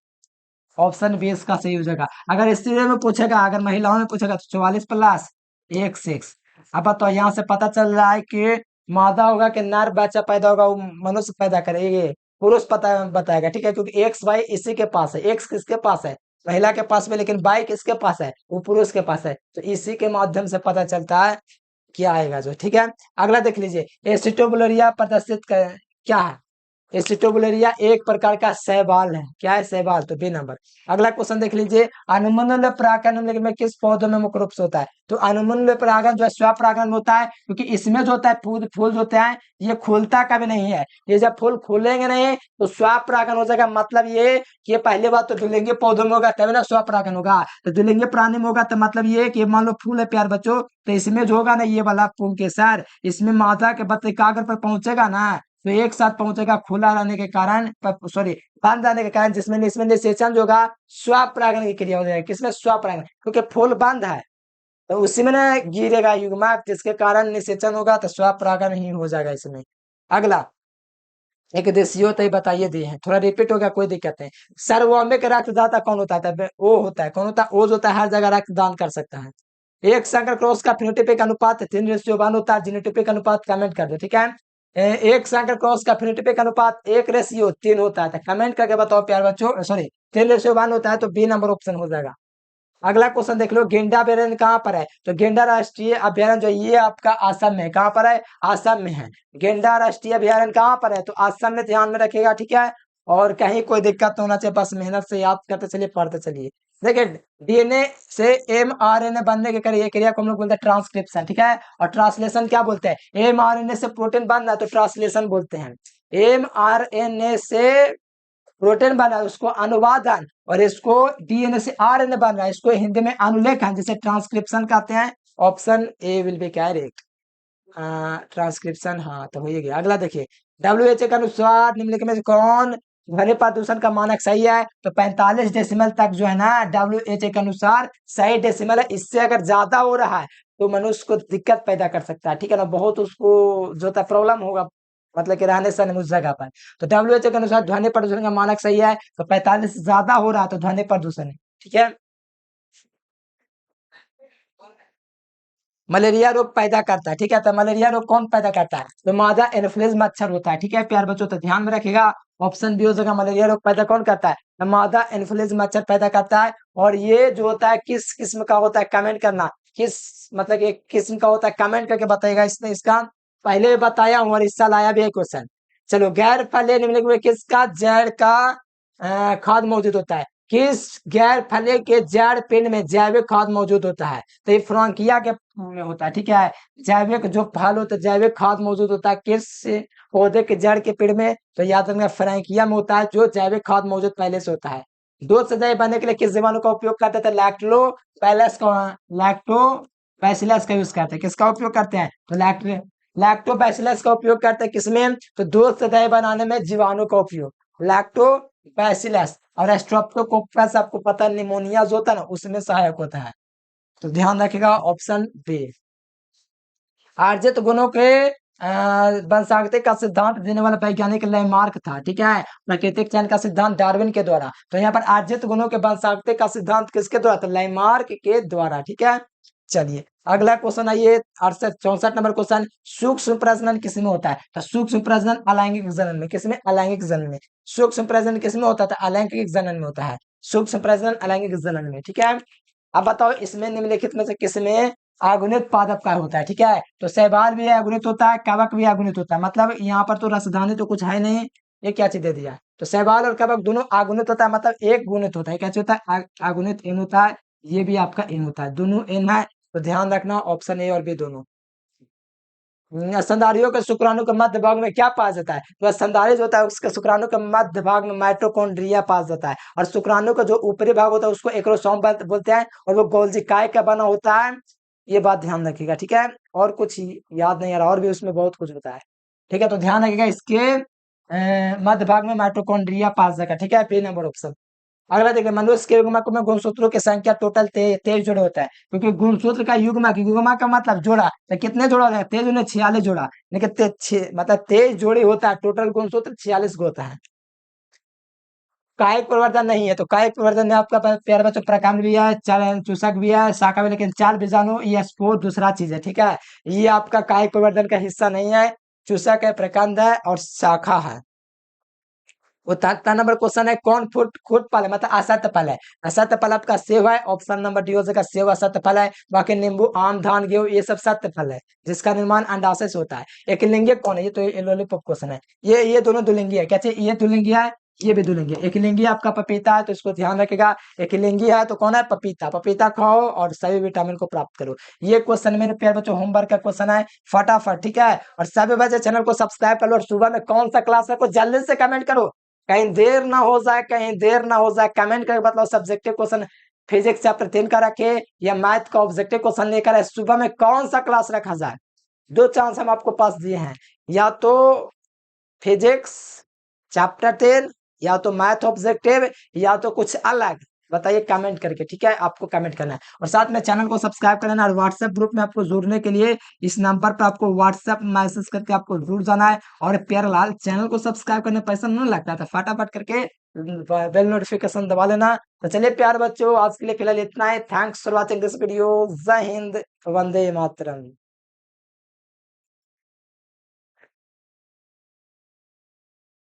option B इसका सही हो जाएगा। अगर स्त्रियों में पूछेगा, अगर महिलाओं में पूछेगा तो 44 प्लस एक्स एक्स। अब बताओ, यहाँ से पता चल रहा है कि मादा होगा कि नर बच्चा पैदा होगा, वो मनुष्य पैदा करेगी, पुरुष पता बताएगा। ठीक है, क्योंकि एक्स वाई इसी के पास है। एक्स किसके पास है? महिला के पास में, लेकिन वाई किसके पास है? वो पुरुष के पास है। तो इसी के माध्यम से पता चलता है क्या आएगा जो। ठीक है, अगला देख लीजिए, एसिटोबुलेरिया प्रदर्शित क्या है? एसिटोबुलेरिया एक प्रकार का शैवाल है। क्या है? शैवाल। तो बी नंबर। अगला क्वेश्चन देख लीजिए, अनुमंडल परागन निम्नलिखित में किस पौधों में मुख्य रूप से होता है? तो अनुमंडल परागन जो है स्वपरागन में होता है, क्योंकि इसमें जो होता है फूल फूल जो होते हैं ये खुलता कभी नहीं है। ये जब फूल खुलेंगे नहीं तो स्वपरागन हो जाएगा। मतलब ये कि ये पहली बात तो द्विलिंगी पौधों में होगा तभी ना स्वपरागन होगा। तो द्विलिंगी प्राणी में होगा तो मतलब ये कि मान लो फूल है प्यार बच्चों, तो इसमें जो होगा ना ये वाला पुंकेसर, इसमें मादा के बच्चे कागर पर पहुंचेगा ना तो एक साथ पहुंचेगा, खुला रहने के कारण, सॉरी बंद रहने के कारण, जिसमें इसमें निषेचन जो होगा स्वपरागन की क्रिया हो जाएगी। किसमें? स्वपरागन, क्योंकि फूल बंद है तो उसी में ना गिरेगा युग्मक, जिसके कारण निषेचन होगा तो स्वपरागन ही हो जाएगा इसमें। अगला एक देशी होता है, बताइए दिए हैं, थोड़ा रिपीट हो गया, कोई दिक्कत नहीं। सार्वभौमिक रक्तदाता कौन होता है? ओ होता है। कौन होता है? ओ जो होता है हर जगह रक्तदान कर सकता है। एक संकर क्रॉस का फिनोटाइपिक अनुपात 3:1 होता है। जीनोटाइपिक अनुपात कमेंट कर दो। ठीक है, एक संकर क्रॉस का फिनोटाइपिक अनुपात 1:3 होता है। तो कमेंट करके बताओ प्यार बच्चों, सॉरी 3:1 होता है, तो बी नंबर ऑप्शन हो जाएगा। अगला क्वेश्चन देख लो, गेंडा अभ्यारण्य कहाँ पर है? तो गेंडा राष्ट्रीय अभ्यारण्य जो ये आपका असम में, कहाँ पर है? असम में है। गेंडा राष्ट्रीय अभ्यारण्य कहाँ पर है? तो असम में, ध्यान में रखिएगा। ठीक है, और कहीं कोई दिक्कत तो होना चाहिए, बस मेहनत से याद करते चलिए, पढ़ते चलिए। देखिए डीएनए से एमआरएनए बनने के क्रिया को हम लोग बोलते हैं ट्रांसक्रिप्शन। ठीक है, और ट्रांसलेशन क्या बोलते हैं? एमआरएनए से प्रोटीन बनना है तो ट्रांसलेशन बोलते हैं। एमआरएनए से प्रोटीन बना है उसको अनुवादन, और इसको डीएनए से आरएनए बन रहा है, इसको हिंदी में अनुलेखन जिसे ट्रांसक्रिप्शन कहते हैं। Option A will be correct. Transcription, हाँ तो हो ही गया। अगला देखिए, डब्ल्यूएचओ के अनुसार निम्नलिखित में से कौन ध्वनि प्रदूषण का मानक सही है? तो 45 डेसिमल तक जो है ना डब्ल्यूएचओ के अनुसार सही डेसिमल है। इससे अगर ज्यादा हो रहा है तो मनुष्य को दिक्कत पैदा कर सकता है, ठीक है ना, बहुत उसको जो है प्रॉब्लम होगा, मतलब कि रहने सहने में उस जगह पर। तो डब्ल्यूएचओ के अनुसार ध्वनि प्रदूषण का मानक सही है, तो 45 से ज्यादा हो रहा है तो ध्वनि प्रदूषण है, ठीक है। मलेरिया रोग पैदा करता है, ठीक है, तो मलेरिया रोग कौन पैदा करता है? तो मादा एनोफिलीज मच्छर होता है, ठीक है प्यार बच्चों, तो ध्यान में रखिएगा। ऑप्शन बी हो जाएगा, मलेरिया रोग पैदा कौन करता है? तो मादा एनोफिलीज मच्छर पैदा करता है। और ये जो होता है किस किस्म का होता है, कमेंट करना, किस मतलब एक किस्म का होता है, कमेंट करके बताएगा। इसने इसका पहले भी बताया हूँ और इस साल आया भी है क्वेश्चन। चलो, गैर फलीय निम्नलिखित में किसका जड़ का खाद मौजूद होता है? किस गैर फलीय के जड़ पिंड में जैविक खाद मौजूद होता है? तो ये फ्रांकिया के में होता है, ठीक है। जैविक जो फल होता है, जैविक खाद मौजूद होता है किस पौधे के जड़ के पेड़ में? तो याद रखना फ्रांकिया में होता है, जो जैविक खाद मौजूद पहले से होता है। दूध से दही बनने के लिए किस जीवाणु का उपयोग करते थे? लैक्टोबैसिलस का यूज करते हैं। किसका उपयोग करते हैं? तो लैक्टोबैसिलस का उपयोग करते हैं किसमें? तो दूध से दही बनाने में जीवाणु का उपयोग, लैक्टोबैसिलस। और स्ट्रेप्टोकोकस आपको पता है निमोनिया जो होता है ना उसमें सहायक होता है, तो ध्यान रखिएगा ऑप्शन बी। आर्जित गुणों के वंशागति का सिद्धांत देने वाला वैज्ञानिक लैमार्क था, ठीक है। प्राकृतिक चयन का सिद्धांत डार्विन के द्वारा। तो यहाँ पर आर्जित गुणों के वंशागति का सिद्धांत किसके द्वारा? तो लैमार्क के द्वारा, ठीक है। चलिए अगला क्वेश्चन आइए, 64 नंबर क्वेश्चन, सूक्ष्म प्रजनन किसमें होता है? तो सूक्ष्म प्रजनन अलैंगिक जनन में, किसमें? अलैंगिक जनन में। सूक्ष्म प्रजनन किसमें होता है? अलैंगिक जनन में होता है। सूक्ष्म प्रजनन अलैंगिक जनन में, ठीक है। अब बताओ इसमें निम्नलिखित में से किसमें आगुनित पादप का होता है? ठीक है, तो शैवाल भी अगुनित होता है, कवक भी अगुनित होता है। मतलब यहाँ पर तो रसधानी तो कुछ है नहीं, ये क्या चीज दे दिया? तो शैवाल और कवक दोनों आगुनित होता है, मतलब एक गुणित होता है। क्या चीज होता है? आगुनित एन होता है, ये भी आपका एन होता है, दोनों एन है। तो ध्यान रखना ऑप्शन ए और बी दोनों। स्तनधारियों के शुक्राणु के मध्य भाग में क्या पाया जाता है? तो स्तनधारी जो होता है उसके शुक्राणु के मध्य भाग में माइटोकॉन्ड्रिया पाया जाता है। और शुक्राणु का जो ऊपरी भाग होता है उसको एक्रोसोम बोलते हैं, और वो गोल्जी काय का बना होता है। ये बात ध्यान रखिएगा, ठीक है। और कुछ याद नहीं आ रहा, और भी उसमें बहुत कुछ होता है, ठीक है। तो ध्यान रखिएगा इसके मध्य भाग में माइटोकॉन्ड्रिया पाया जाएगा, ठीक है, बी नंबर ऑप्शन। अगला देखिए, मनुष्य के युग्मक में गुणसूत्रों की संख्या टोटल 23 जोड़े होता है, क्योंकि गुणसूत्र का युग्मक का मतलब जोड़ा, तो कितने जोड़ा होता है? 23 46 जोड़ा, लेकिन मतलब 23 जोड़ी होता है, टोटल गुणसूत्र 46 को होता है। कायिक प्रवर्धन नहीं है, तो कायिक प्रवर्धन में आपका प्यारे बच्चों प्रकांड भी है, चूसक भी है, शाखा भी, लेकिन चाल बीजाणु ये स्पोर दूसरा चीज है, ठीक है। ये आपका कायिक प्रवर्धन का हिस्सा नहीं है। चूसक है, प्रकांड है और शाखा है। वो 3 नंबर क्वेश्चन है, कौन फूट खुद फल है, मतलब असत्य फल है? असत्य फल आपका सेव है, ऑप्शन नंबर डी हो जाएगा, सेव असत्य फल है। बाकी नींबू, आम, धान, गेहूं ये सब सत्य फल है, जिसका निर्माण अंडाशय से होता है। एक लिंगी कौन है? ये तो लॉलीपॉप क्वेश्चन है। ये दोनों दुलिंगी है, कैसे? ये दुलिंगी है, ये भी दुलिंगी है। एक लिंगी आपका पपीता है, तो इसको ध्यान रखेगा। एक लिंगी है तो कौन है? पपीता। पपीता खाओ और सभी विटामिन को प्राप्त करो। ये क्वेश्चन मेरे प्यारे बच्चों होमवर्क का क्वेश्चन है, फटाफट, ठीक है। और सभी बच्चे चैनल को सब्सक्राइब कर लो, और सुबह में कौन सा क्लास है को जल्दी से कमेंट करो, कहीं देर ना हो जाए, कहीं देर ना हो जाए। कमेंट करके बताओ सब्जेक्टिव क्वेश्चन फिजिक्स चैप्टर 3 का रखे या मैथ का ऑब्जेक्टिव क्वेश्चन लेकर आए, सुबह में कौन सा क्लास रखा जाए। 2 चांस हम आपको पास दिए हैं, या तो फिजिक्स चैप्टर 10, या तो मैथ ऑब्जेक्टिव, या तो कुछ अलग। बताइए कमेंट करके, ठीक है, आपको कमेंट करना है। और साथ में चैनल को सब्सक्राइब करना है, और व्हाट्सएप ग्रुप में आपको जुड़ने के लिए इस नंबर पर आपको व्हाट्सएप मैसेज करके आपको जुड़ जाना है। और प्यारेलाल चैनल को सब्सक्राइब करने पैसा नहीं लगता, तो फटाफट करके बेल नोटिफिकेशन दबा लेना। तो चलिए प्यार बच्चों, आज के लिए फिलहाल इतना है। Thanks for watching this video. जय हिंद, वंदे मातरम।